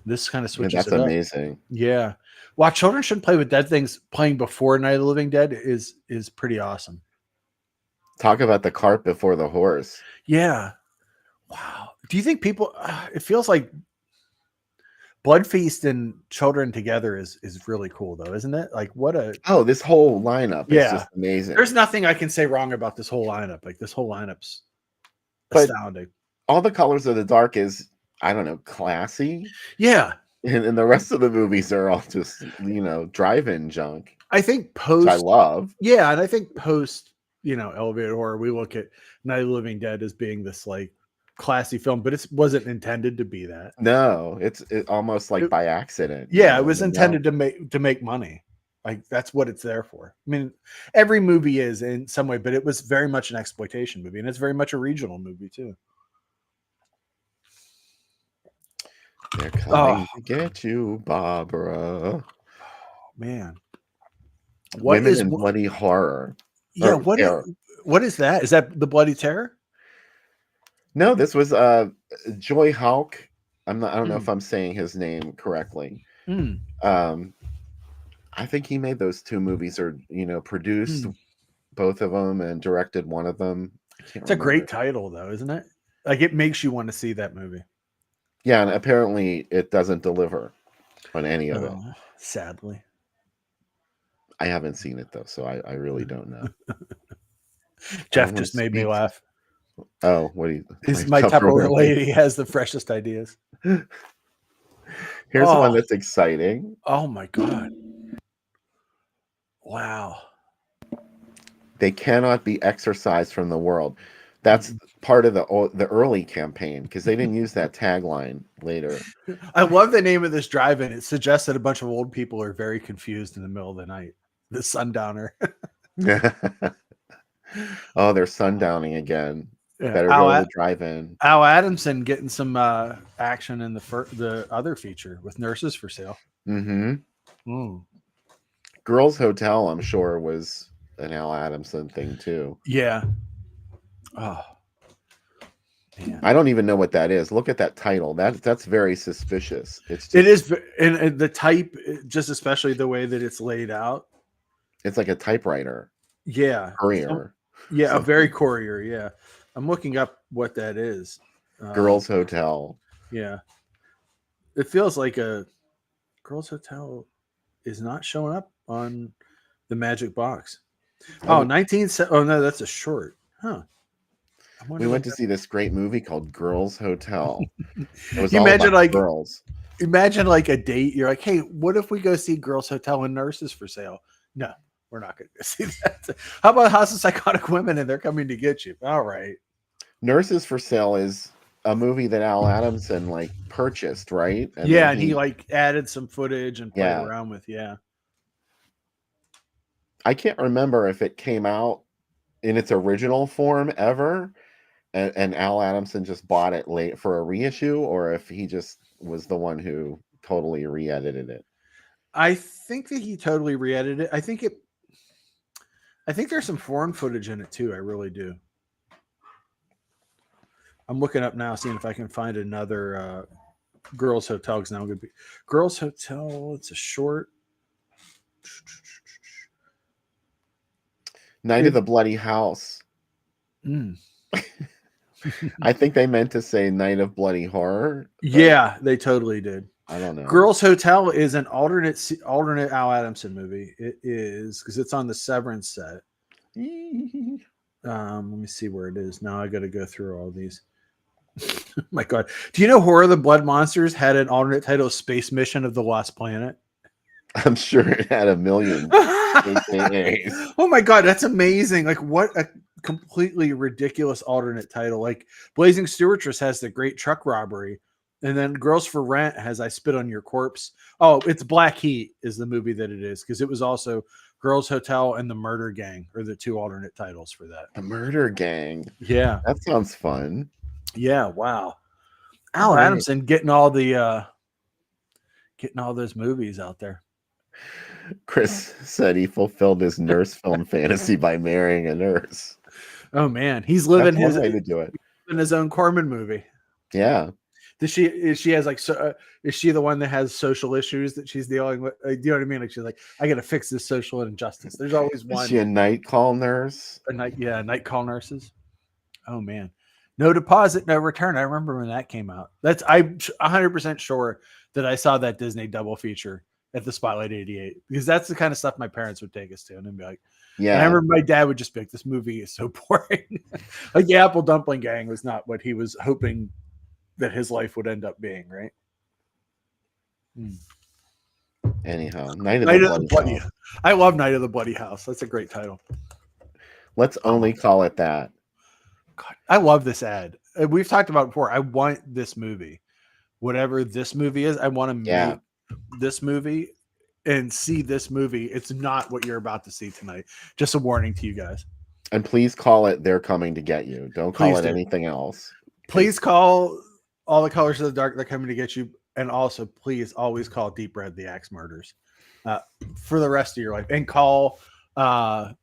This kind of switches that's it up. amazing. Yeah. While children shouldn't play with dead things, playing before Night of the Living Dead is pretty awesome. Talk about the cart before the horse. Yeah. Wow. Do you think people, it feels like Blood Feast and children together is really cool though, isn't it? Like this whole lineup is just amazing. There's nothing I can say wrong about this whole lineup. Like this whole lineup's astounding. All the Colors of the Dark is, I don't know, classy. Yeah. And the rest of the movies are all just, drive-in junk. I think post, which I love. Yeah. And I think post, elevated horror, we look at Night of the Living Dead as being this like classy film, but it wasn't intended to be that. No, it's almost like by accident. Yeah, it was intended to make money. Like that's what it's there for. I mean, every movie is in some way, but it was very much an exploitation movie, and it's very much a regional movie too. They're coming to get you, Barbara. Oh, man, Women in Bloody Horror. Yeah, what is that? Is that the Bloody Terror? No, this was Joy Hawk. I don't know if I'm saying his name correctly. I think he made those two movies, or produced both of them and directed one of them. It's a great title, though, isn't it? Like it makes you want to see that movie. Yeah, and apparently it doesn't deliver on any of it. Sadly, I haven't seen it though, so I really don't know. Jeff just made me laugh. Oh, what do you? My Tupperware lady has the freshest ideas. Here's one that's exciting. Oh my god! Wow. They cannot be exorcised from the world. That's part of the early campaign because they didn't use that tagline later. I love the name of this drive-in. It suggests that a bunch of old people are very confused in the middle of the night. The Sundowner. Oh, they're sundowning again. Yeah. Better go to the drive-in. Al Adamson getting some action in the other feature with Nurses for Sale. Girls Hotel, I'm sure, was an Al Adamson thing too. Yeah. Oh. Man. I don't even know what that is. Look at that title. That's very suspicious. It is, and the type, just especially the way that it's laid out. It's like a typewriter. Yeah. Courier. A very courier. Yeah. I'm looking up what that is. Girls Hotel. Yeah. It feels like a Girls Hotel is not showing up on the Magic Box. Oh, no, that's a short. Huh. We went to see this great movie called Girls Hotel. It was you all imagine about like girls. Imagine like a date. You're like, hey, what if we go see Girls Hotel and Nurses for Sale? No, we're not going to go see that. How about House of Psychotic Women and They're Coming to Get You? All right. Nurses for Sale is a movie that Al Adamson like purchased, right? And he like added some footage and played around with. Yeah. I can't remember if it came out in its original form ever, and Al Adamson just bought it late for a reissue, or if he just was the one who totally re-edited it. I think that he totally re-edited it. I think there's some foreign footage in it too. I really do. I'm looking up now, seeing if I can find another Girls Hotel. Because now I'm going to be Girls Hotel. It's a short. Night of the Bloody House. I think they meant to say Night of Bloody Horror. Yeah, they totally did. I don't know. Girls Hotel is an alternate Al Adamson movie. It is because it's on the Severance set. Let me see where it is. Now I got to go through all these. My God. Do you know Horror of the Blood Monsters had an alternate title, Space Mission of the Lost Planet? I'm sure it had a million AKAs. Oh my God, that's amazing. Like, what a completely ridiculous alternate title. Like, Blazing Stewardess has The Great Truck Robbery. And then Girls for Rent has I Spit on Your Corpse. Oh, it's Black Heat is the movie that it is, because it was also Girls Hotel and The Murder Gang are the two alternate titles for that. The Murder Gang. Yeah. That sounds fun. Yeah, wow. Al Adamson getting all those movies out there. Chris said he fulfilled his nurse film fantasy by marrying a nurse. Oh man, he's living That's one way to do it. In his own Corman movie. Yeah. Is she the one that has social issues that she's dealing with? Do you know what I mean? Like, she's like, I got to fix this social injustice. There's always one. Is she a night call nurse? Night call nurses. Oh man. No Deposit, No Return. I remember when that came out. I'm 100% sure that I saw that Disney double feature at the Spotlight 88, because that's the kind of stuff my parents would take us to and then be like, yeah. And I remember my dad would just be like, this movie is so boring. Like, the Apple Dumpling Gang was not what he was hoping that his life would end up being, right? Anyhow, Night of the Bloody House. I love Night of the Bloody House. That's a great title. Let's only call it that. God, I love this ad. We've talked about it before. I want this movie. Whatever this movie is, I want to make this movie and see this movie. It's not what you're about to see tonight. Just a warning to you guys. And please call it They're Coming to Get You. Don't call it anything else. Please call All the Colors of the Dark, They're Coming to Get You. And also, please always call Deep Red the Axe Murders for the rest of your life. And call, what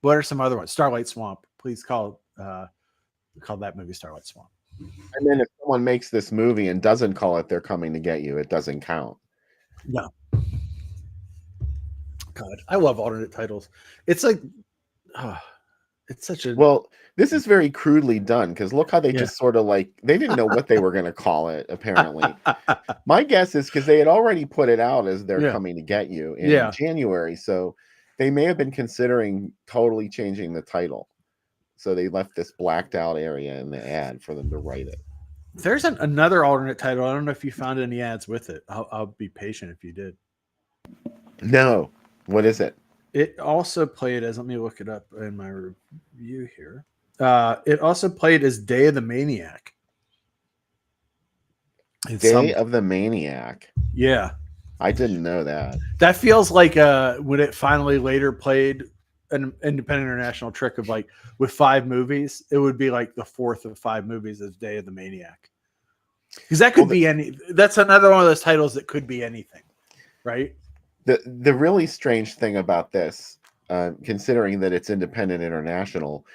are some other ones? Starlight Swamp. Please call that movie Starlight Swamp. And then if someone makes this movie and doesn't call it They're Coming to Get You, it doesn't count. No. God, I love alternate titles. It's like, it's such a... Well, this is very crudely done, because look how they just sort of like, they didn't know what they were going to call it, apparently. My guess is because they had already put it out as They're Coming to Get You in January, so they may have been considering totally changing the title. So they left this blacked out area in the ad for them to write it. There's another alternate title. I don't know if you found any ads with it. I'll be patient if you did. No. What is it? It also played as, let me look it up in my review here. It also played as Day of the Maniac. Day of the Maniac. Yeah. I didn't know that. That feels like when it finally later played an independent international trick of like with 5 movies, it would be like the 4th of 5 movies as Day of the Maniac. Because that could be that's another one of those titles that could be anything, right? The really strange thing about this, considering that it's independent international,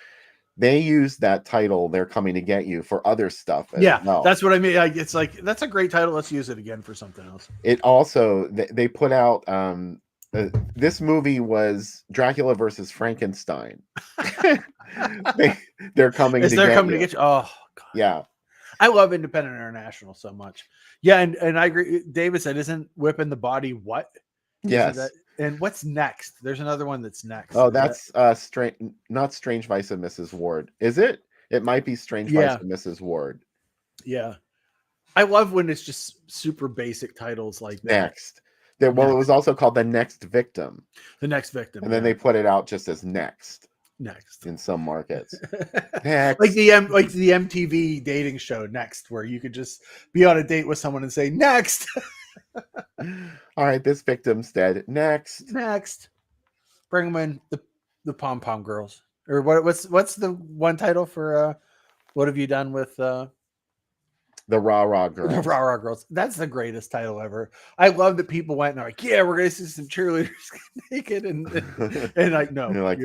they use that title They're Coming to Get You for other stuff as well. That's what I mean. Like, it's like, that's a great title. Let's use it again for something else. It also, they put out this movie was Dracula versus Frankenstein. They're coming to get you. Oh, God. Yeah. I love independent international so much. Yeah, and I agree. David said, isn't Whipping the Body what? Yes. And what's next? There's another one that's next. Oh, that's not Strange Vice of Mrs. Ward. Is it? It might be Strange Vice of Mrs. Ward. Yeah. I love when it's just super basic titles like that. Next. It was also called The Next Victim. The Next Victim. And then they put it out just as Next in some markets. Next. like the MTV dating show Next, where you could just be on a date with someone and say next. All right, this victim's dead. Next. Bring them in, the Pom Pom Girls. Or what's the one title for what have you done with the Rah Rah Girls? The Rah Rah Girls. That's the greatest title ever. I love that people went and they're like, yeah, we're gonna see some cheerleaders get naked and like, no. And you're like,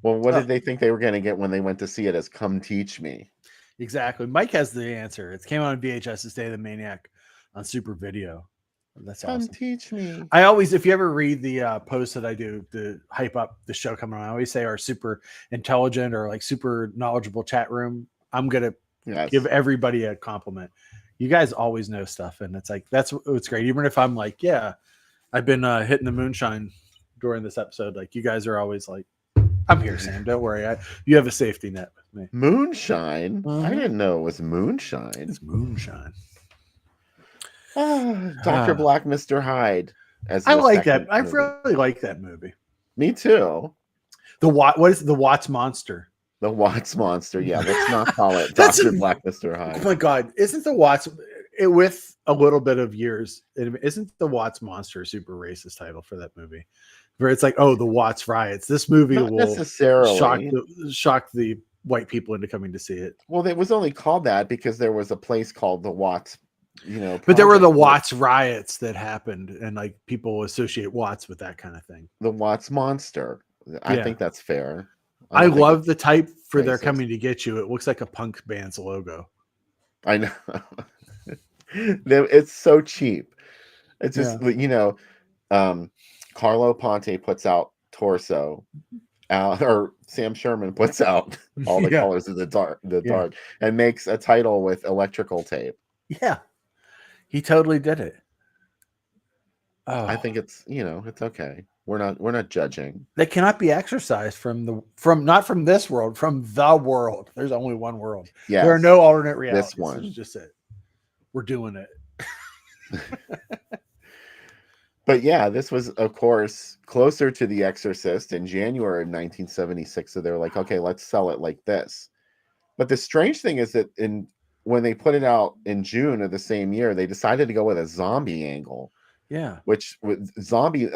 well, what did they think they were gonna get when they went to see it as Come Teach Me? Exactly. Mike has the answer. It came out on VHS this Day of the Maniac on Super Video. That's Come awesome. teach me. I always, if you ever read the posts that I do to hype up the show coming on, I always say our super intelligent or like super knowledgeable chat room. I'm gonna give everybody a compliment. You guys always know stuff, and it's like that's what's great. Even if I'm like, yeah, I've been hitting the moonshine during this episode. Like you guys are always like, I'm here, Sam. Don't worry. You have a safety net with me. Moonshine? I didn't know it was moonshine. It's moonshine. Dr. Black, Mr. Hyde. I like that. I really like that movie. Me too. What is it? The Watts Monster? The Watts Monster. Yeah, let's not call it Dr. Black, Mr. Hyde. Oh my God. Isn't the Watts, with a little bit of years, isn't the Watts Monster a super racist title for that movie? Where it's like, oh, the Watts riots. This movie Not will necessarily shock the white people into coming to see it. Well, it was only called that because there was a place called the Watts, but there were the Watts riots that happened, and like people associate Watts with that kind of thing. The Watts Monster. I think that's fair. I love the type for They're Coming to Get You. It looks like a punk band's logo. I know. It's so cheap. It's just, Carlo Ponte puts out Torso, or Sam Sherman puts out All the Colors of the Dark, and makes a title with electrical tape. Yeah, he totally did it. Oh. I think it's it's okay. We're not judging. They cannot be exorcised from not from this world, from the world. There's only one world. Yeah, there are no alternate realities. This one. This is just it. We're doing it. But yeah, this was, of course, closer to The Exorcist in January of 1976. So they're like, okay, let's sell it like this. But the strange thing is that when they put it out in June of the same year, they decided to go with a zombie angle. Yeah. Which with zombie,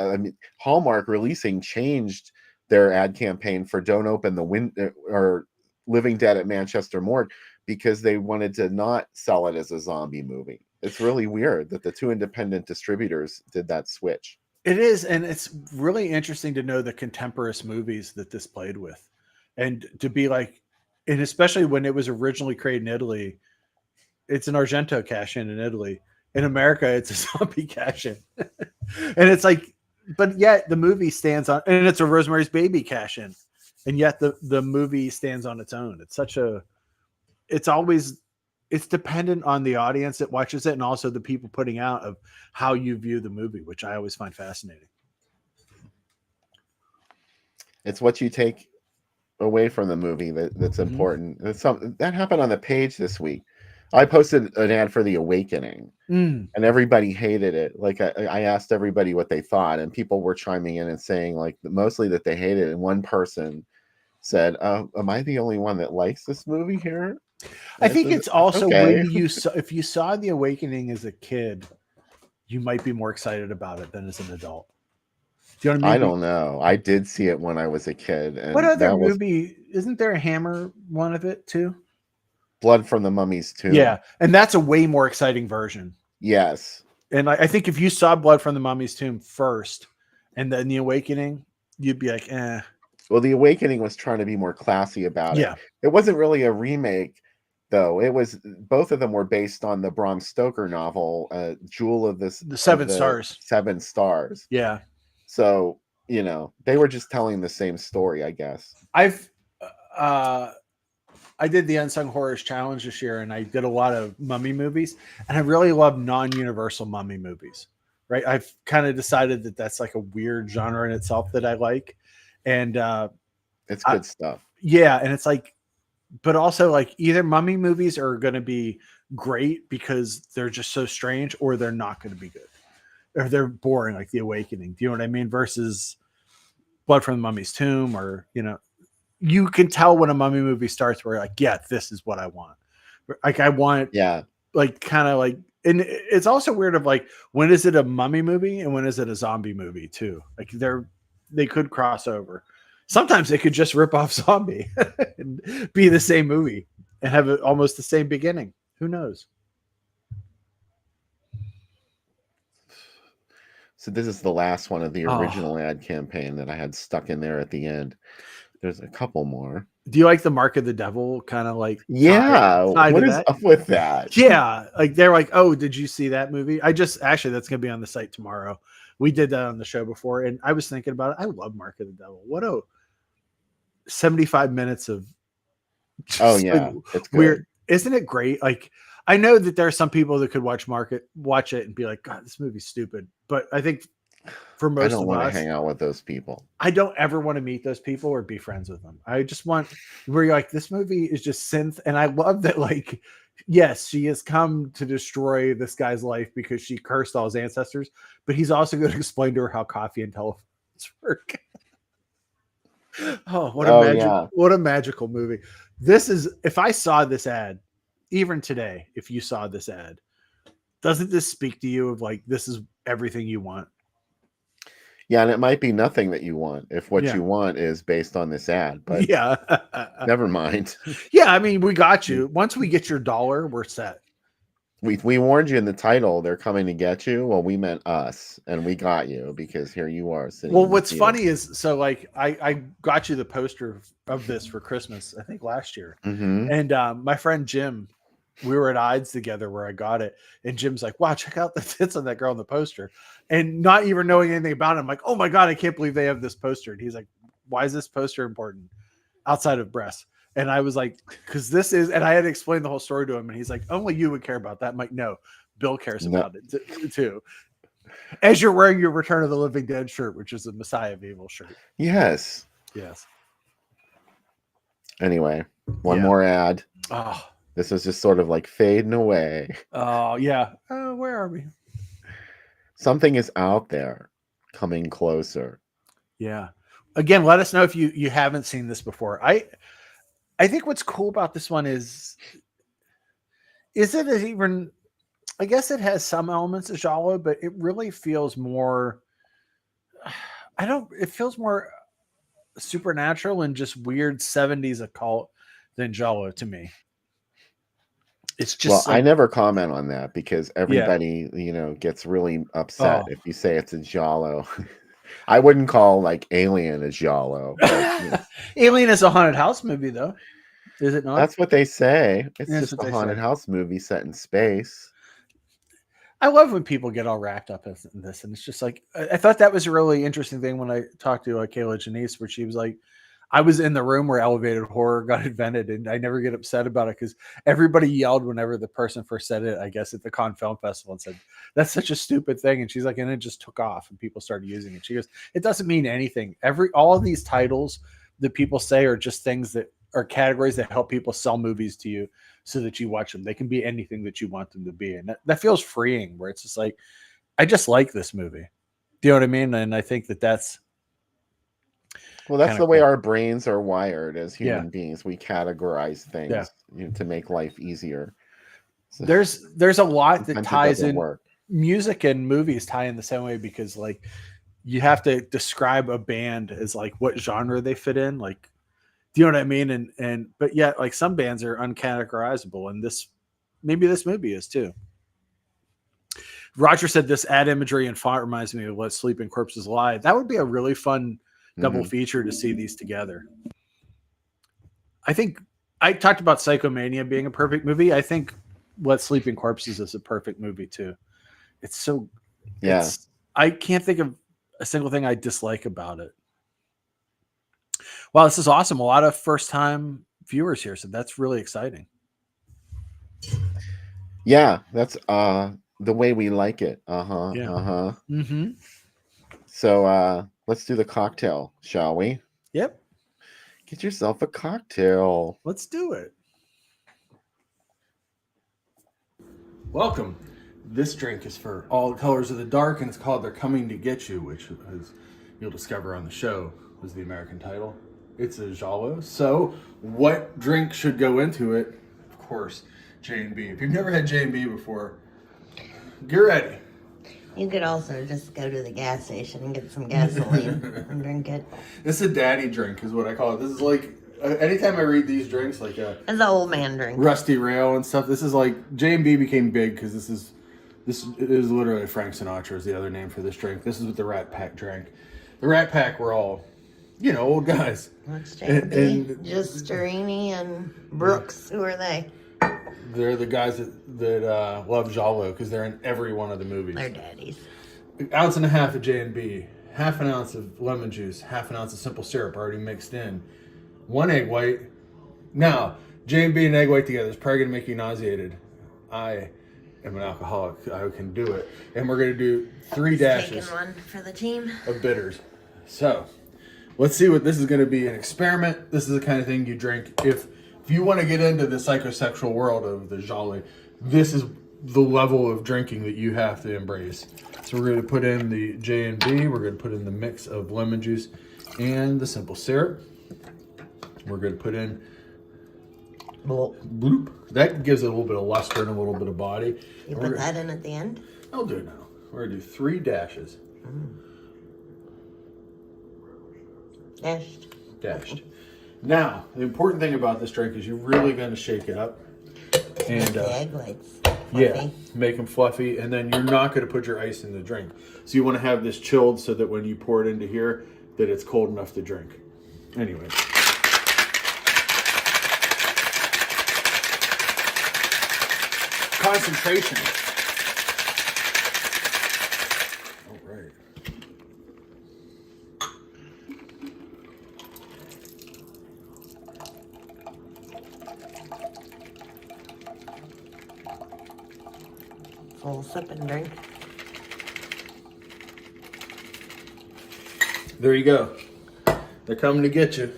Hallmark releasing changed their ad campaign for Don't Open the Window or Living Dead at Manchester Morgue because they wanted to not sell it as a zombie movie. It's really weird that the two independent distributors did that switch. It is, and it's really interesting to know the contemporaneous movies that this played with. And to be like, and especially when it was originally created in Italy, it's an Argento cash-in in Italy. In America, it's a zombie cash-in. And it's like, but yet the movie stands on, and it's a Rosemary's Baby cash-in. And yet the movie stands on its own. It's dependent on the audience that watches it and also the people putting out of how you view the movie, which I always find fascinating. It's what you take away from the movie that's important. It's something that happened on the page this week. I posted an ad for The Awakening and everybody hated it. Like I asked everybody what they thought and people were chiming in and saying like mostly that they hated it. And one person said, am I the only one that likes this movie here? I think it's also when if you saw The Awakening as a kid, you might be more excited about it than as an adult. Do you know what I mean? I don't know. I did see it when I was a kid. And what other movie? Isn't there a Hammer one of it too? Blood from the Mummy's Tomb. Yeah, and that's a way more exciting version. Yes. And I think if you saw Blood from the Mummy's Tomb first, and then The Awakening, you'd be like, eh. Well, The Awakening was trying to be more classy about it. It wasn't really a remake. Though it was, both of them were based on the Bram Stoker novel, Jewel of the Seven Stars. 7 Stars. Yeah. So they were just telling the same story, I guess. I did the Unsung Horrors Challenge this year, and I did a lot of mummy movies, and I really love non-universal mummy movies. Right? I've kind of decided that that's like a weird genre in itself that I like, and it's good stuff. Yeah, and it's like. But also, like, either mummy movies are going to be great because they're just so strange, or they're not going to be good, or they're boring, like The Awakening. Do you know what I mean? Versus Blood from the Mummy's Tomb, or you can tell when a mummy movie starts, where like, yeah, this is what I want. Like, I want, like, kind of like, and it's also weird of like, when is it a mummy movie and when is it a zombie movie too? Like, they could cross over. Sometimes they could just rip off Zombie and be the same movie and have almost the same beginning. Who knows? So this is the last one of the original ad campaign that I had stuck in there at the end. There's a couple more. Do you like the Mark of the Devil kind of like? Yeah. Tie What to is that? up with that? Yeah, like they're like, oh, did you see that movie? Actually that's gonna be on the site tomorrow. We did that on the show before, and I was thinking about it. I love Mark of the Devil. What a 75 minutes of Oh yeah, it's good. weird. Isn't it great? Like I know that there are some people that could watch it and be like, God, this movie's stupid. But I think for most I don't of want to us, hang out with those people. I don't ever want to meet those people or be friends with them. I just want where you're like, this movie is just synth. And I love that, like, yes, she has come to destroy this guy's life because she cursed all his ancestors, but he's also going to explain to her how coffee and telephones work. Oh, what a magical movie. This is, if I saw this ad, even today, if you saw this ad, doesn't this speak to you of like, this is everything you want? Yeah, and it might be nothing that you want if what you want is based on this ad, but yeah, never mind. Yeah, I mean, we got you. Once we get your dollar, we're set. We warned you in the title, they're coming to get you. Well, we meant us, and we got you because here you are. Well, what's funny is, so like I got you the poster of this for Christmas, I think last year. Mm-hmm. And my friend Jim, we were at Ides together where I got it. And Jim's like, wow, check out the tits on that girl on the poster. And not even knowing anything about it, I'm like, oh my God, I can't believe they have this poster. And he's like, why is this poster important outside of breasts? And I was like, because this is, and I had to explain the whole story to him. And he's like, only you would care about that. I'm like, no, Bill cares about it too. As you're wearing your Return of the Living Dead shirt, which is a Messiah of Evil shirt. Yes. Yes. Anyway, one more ad. Oh. This is just sort of like fading away. Oh, yeah. Where are we? Something is out there coming closer. Yeah. Again, let us know if you haven't seen this before. I think what's cool about this one is it even, I guess it has some elements of giallo, but it really feels more, it feels more supernatural and just weird 70s occult than giallo to me. It's just I never comment on that because everybody, gets really upset if you say it's a giallo. I wouldn't call like Alien a giallo. But, Alien is a haunted house movie, though. Is it not? That's what they say. It's That's just a haunted house movie set in space. I love when people get all wrapped up in this, and it's just like, I thought that was a really interesting thing when I talked to Kayla Janice, where she was like, I was in the room where elevated horror got invented, and I never get upset about it because everybody yelled whenever the person first said it, I guess, at the Cannes Film Festival, and said, that's such a stupid thing. And she's like, and it just took off and people started using it. She goes, it doesn't mean anything. All of these titles that people say are just things that are categories that help people sell movies to you so that you watch them. They can be anything that you want them to be. And that feels freeing, where it's just like, I just like this movie. Do you know what I mean? And I think that's, well, that's the way our brains are wired as human beings. We categorize things to make life easier. So there's a lot that ties in. Work. Music and movies tie in the same way because like you have to describe a band as like what genre they fit in. Like, do you know what I mean? But yet like some bands are uncategorizable, and maybe this movie is too. Roger said this ad imagery and font reminds me of Let Sleeping Corpses Lie. That would be a really fun double feature to see these together. I think I talked about Psychomania being a perfect movie. I think Let Sleeping Corpses is a perfect movie too. It's so, I can't think of a single thing I dislike about it. Wow, this is awesome. A lot of first time viewers here. So that's really exciting. Yeah, that's the way we like it. Mm-hmm. So let's do the cocktail, shall we? Yep. Get yourself a cocktail. Let's do it. Welcome. This drink is for All Colors of the Dark, and it's called They're Coming to Get You, which, as you'll discover on the show, was the American title. It's a giallo. So what drink should go into it? Of course, J&B. If you've never had J&B before, get ready. You could also just go to the gas station and get some gasoline and drink it. This is a daddy drink is what I call it. This is like, anytime I read these drinks, like it's an old man drink. Rusty Rail and stuff, this is like, J&B became big because this is literally Frank Sinatra is the other name for this drink. This is what the Rat Pack drank. The Rat Pack were all old guys. What's And- JB? and- Just Sterini and Brooks. Who are they? They're the guys that love Jalo because they're in every one of the movies. They're daddies. Ounce and a half of J&B, half an ounce of lemon juice, half an ounce of simple syrup already mixed in, 1 egg white. Now, J&B and egg white together is probably going to make you nauseated. I am an alcoholic. I can do it. And we're going to do 3 dashes Taking one for the team. of bitters. So, let's see what this is going to be. An experiment. This is the kind of thing you drink. If you want to get into the psychosexual world of the Jolly, this is the level of drinking that you have to embrace. So we're going to put in the J&B. We're going to put in the mix of lemon juice and the simple syrup. We're going to put in bloop. That gives it a little bit of luster and a little bit of body. You put that in at the end? I'll do it now. We're going to do 3 dashes. Dashed. Now, the important thing about this drink is you're really going to shake it up. And The egg whites. yeah, Fluffy. make them fluffy. And then you're not going to put your ice in the drink. So you want to have this chilled so that when you pour it into here, that it's cold enough to drink. Anyway. Concentration. All right. Full sip and drink. There you go. They're coming to get you.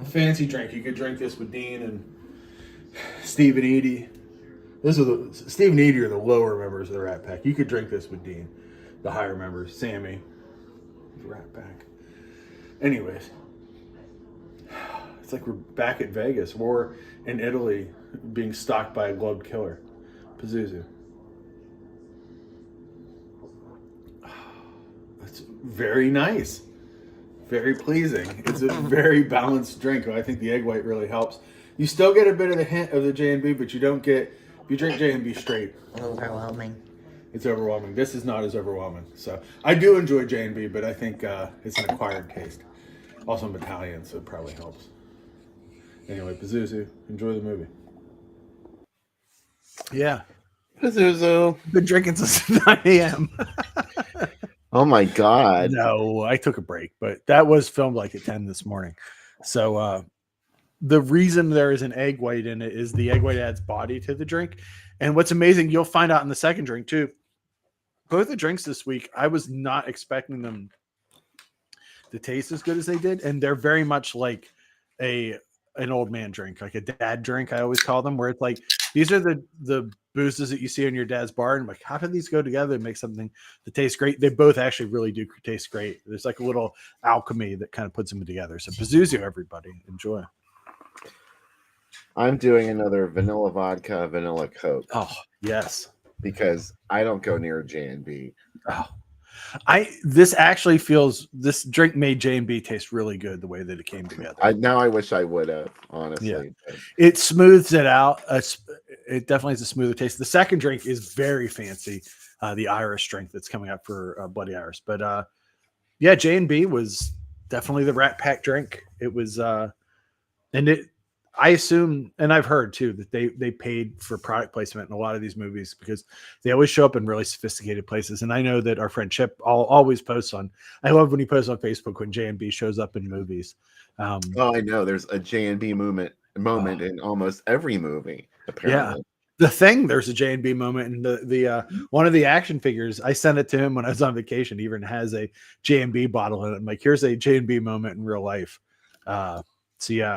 A fancy drink. You could drink this with Dean and Steve and Edie. Steve and Edie are the lower members of the Rat Pack. You could drink this with Dean. The higher members, Sammy, the Rat Pack. Anyways, it's like we're back at Vegas. We're in Italy being stalked by a gloved killer. Pazuzu. That's very nice. Very pleasing. It's a very balanced drink. I think the egg white really helps. You still get a bit of the hint of the J&B, but you don't get, if you drink J&B straight, Overwhelming. it's overwhelming. This is not as overwhelming. So I do enjoy J&B, but I think it's an acquired taste. Also, I'm Italian, so it probably helps. Anyway, Pazuzu, enjoy the movie. Yeah. Pazuzu. Been drinking since 9 a.m. Oh my God. No, I took a break, but that was filmed like at 10 this morning. So the reason there is an egg white in it is the egg white adds body to the drink. And what's amazing, you'll find out in the second drink too. Both the drinks this week, I was not expecting them to taste as good as they did. And they're very much like an old man drink, like a dad drink, I always call them, where it's like, these are the boozes that you see in your dad's bar. And I'm like, how do these go together and make something that tastes great? They both actually really do taste great. There's like a little alchemy that kind of puts them together. So Pazuzu, everybody, enjoy. I'm doing another vanilla vodka, vanilla Coke. Oh, yes. Because I don't go near J&B. Oh, this drink made J&B taste really good the way that it came together. I wish I would have, honestly. Yeah. It smooths it out. It definitely has a smoother taste. The second drink is very fancy, the Irish drink that's coming up for Bloody Iris. But yeah, J&B was definitely the Rat Pack drink. It was, I assume, and I've heard too, that they paid for product placement in a lot of these movies because they always show up in really sophisticated places. And I know that our friend Chip always posts I love when he posts on Facebook when J&B shows up in movies. I know. There's a J&B moment in almost every movie, apparently. Yeah. There's a J&B moment, and the one of the action figures, I sent it to him when I was on vacation, even has a J&B bottle in it. I'm like, here's a J&B moment in real life. So yeah,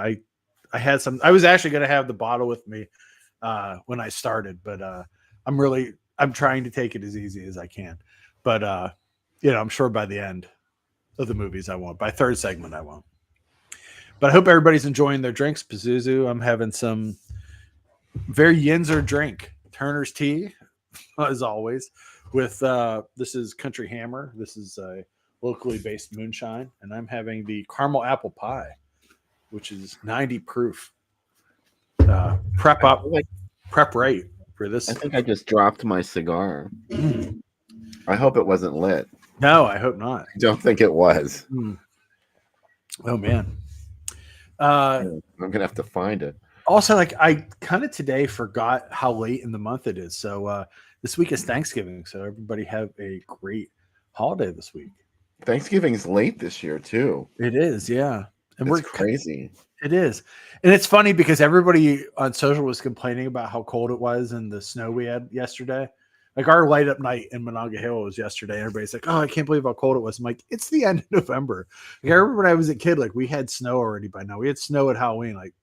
I had some. I was actually going to have the bottle with me when I started, but I'm trying to take it as easy as I can. But I'm sure by the end of the movies I won't. By third segment I won't. But I hope everybody's enjoying their drinks. Pazuzu, I'm having some very Yinzer drink, Turner's tea, as always. With this is Country Hammer. This is a locally based moonshine, and I'm having the caramel apple pie, which is 90 proof. Prep right for this. I think I just dropped my cigar. I hope it wasn't lit. No, I hope not. I don't think it was. Oh man. I'm gonna have to find it. Also, like I kind of today forgot how late in the month it is. So this week is Thanksgiving. So everybody have a great holiday this week. Thanksgiving's late this year too. It is, yeah. And It's crazy. It is. And it's funny because everybody on social was complaining about how cold it was and the snow we had yesterday. Like our light up night in Monongahela was yesterday. Everybody's like, "Oh, I can't believe how cold it was." I'm like, "It's the end of November." Like, I remember when I was a kid, like we had snow already by now. We had snow at Halloween. Like,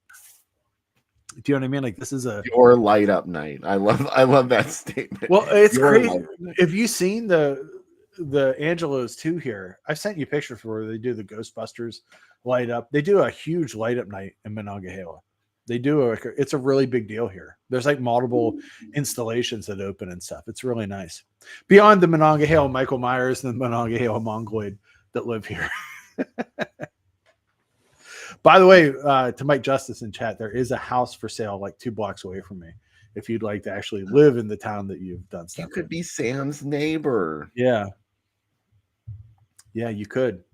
do you know what I mean? Like this is your light up night. I love that statement. Well, it's Your crazy. Have you seen the Angelos too here? I've sent you pictures where they do the Ghostbusters light up. They do a huge light up night in Monongahela. They do it's a really big deal here. There's like multiple installations that open and stuff. It's really nice. Beyond the Monongahela Michael Myers and the Monongahela Mongoloid that live here. By the way, to Mike Justice in chat, there is a house for sale like 2 blocks away from me. If you'd like to actually live in the town that you've done stuff. You could be Sam's neighbor. Yeah. Yeah, you could.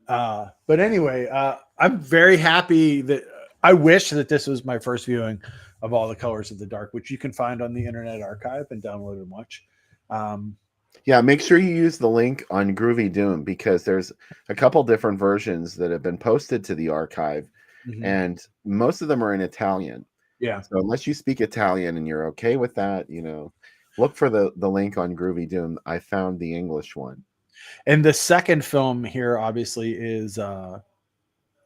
But anyway, I'm very happy that I wish that this was my first viewing of All the Colors of the Dark, which you can find on the Internet Archive and download and watch. Yeah, make sure you use the link on Groovy Doom because there's a couple different versions that have been posted to the archive, and most of them are in Italian. Yeah. So unless you speak Italian and you're okay with that, look for the link on Groovy Doom. I found the English one. And the second film here, obviously, is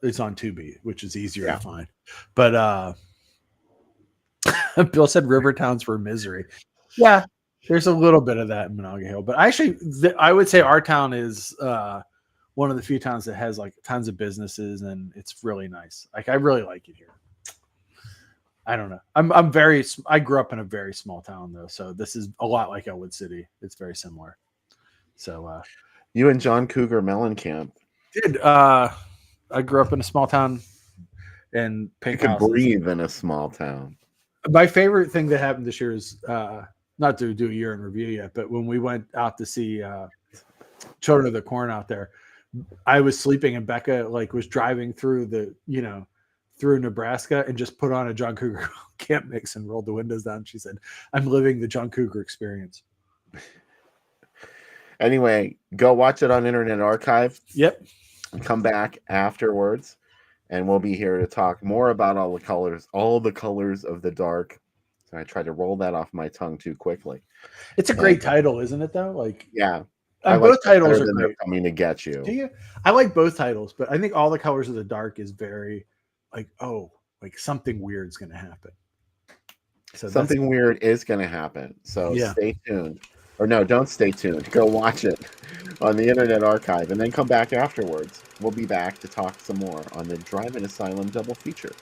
it's on Tubi, which is easier to find. But Bill said Rivertown's for misery. Yeah, there's a little bit of that in Monongahela. But actually, I would say our town is one of the few towns that has like tons of businesses, and it's really nice. Like I really like it here. I don't know. I grew up in a very small town though, so this is a lot like Elwood City. It's very similar. So you and John Cougar Mellencamp. Dude, I grew up in a small town in Pink House. You could breathe in a small town. My favorite thing that happened this year is not to do a year in review yet, but when we went out to see Children of the Corn out there, I was sleeping and Becca was driving through through Nebraska and just put on a John Cougar camp mix and rolled the windows down. She said, "I'm living the John Cougar experience." Anyway, go watch it on Internet Archive. Yep. And come back afterwards, and we'll be here to talk more about all the colors of the dark. So I tried to roll that off my tongue too quickly. It's a great title, isn't it? Though, yeah, both titles are great. Coming to get you. Do you? I like both titles, but I think All the Colors of the Dark is very something weird's going to happen. So something weird is going to happen. So stay tuned. Or no, don't stay tuned. Go watch it on the Internet Archive and then come back afterwards. We'll be back to talk some more on the Drive-In Asylum double feature.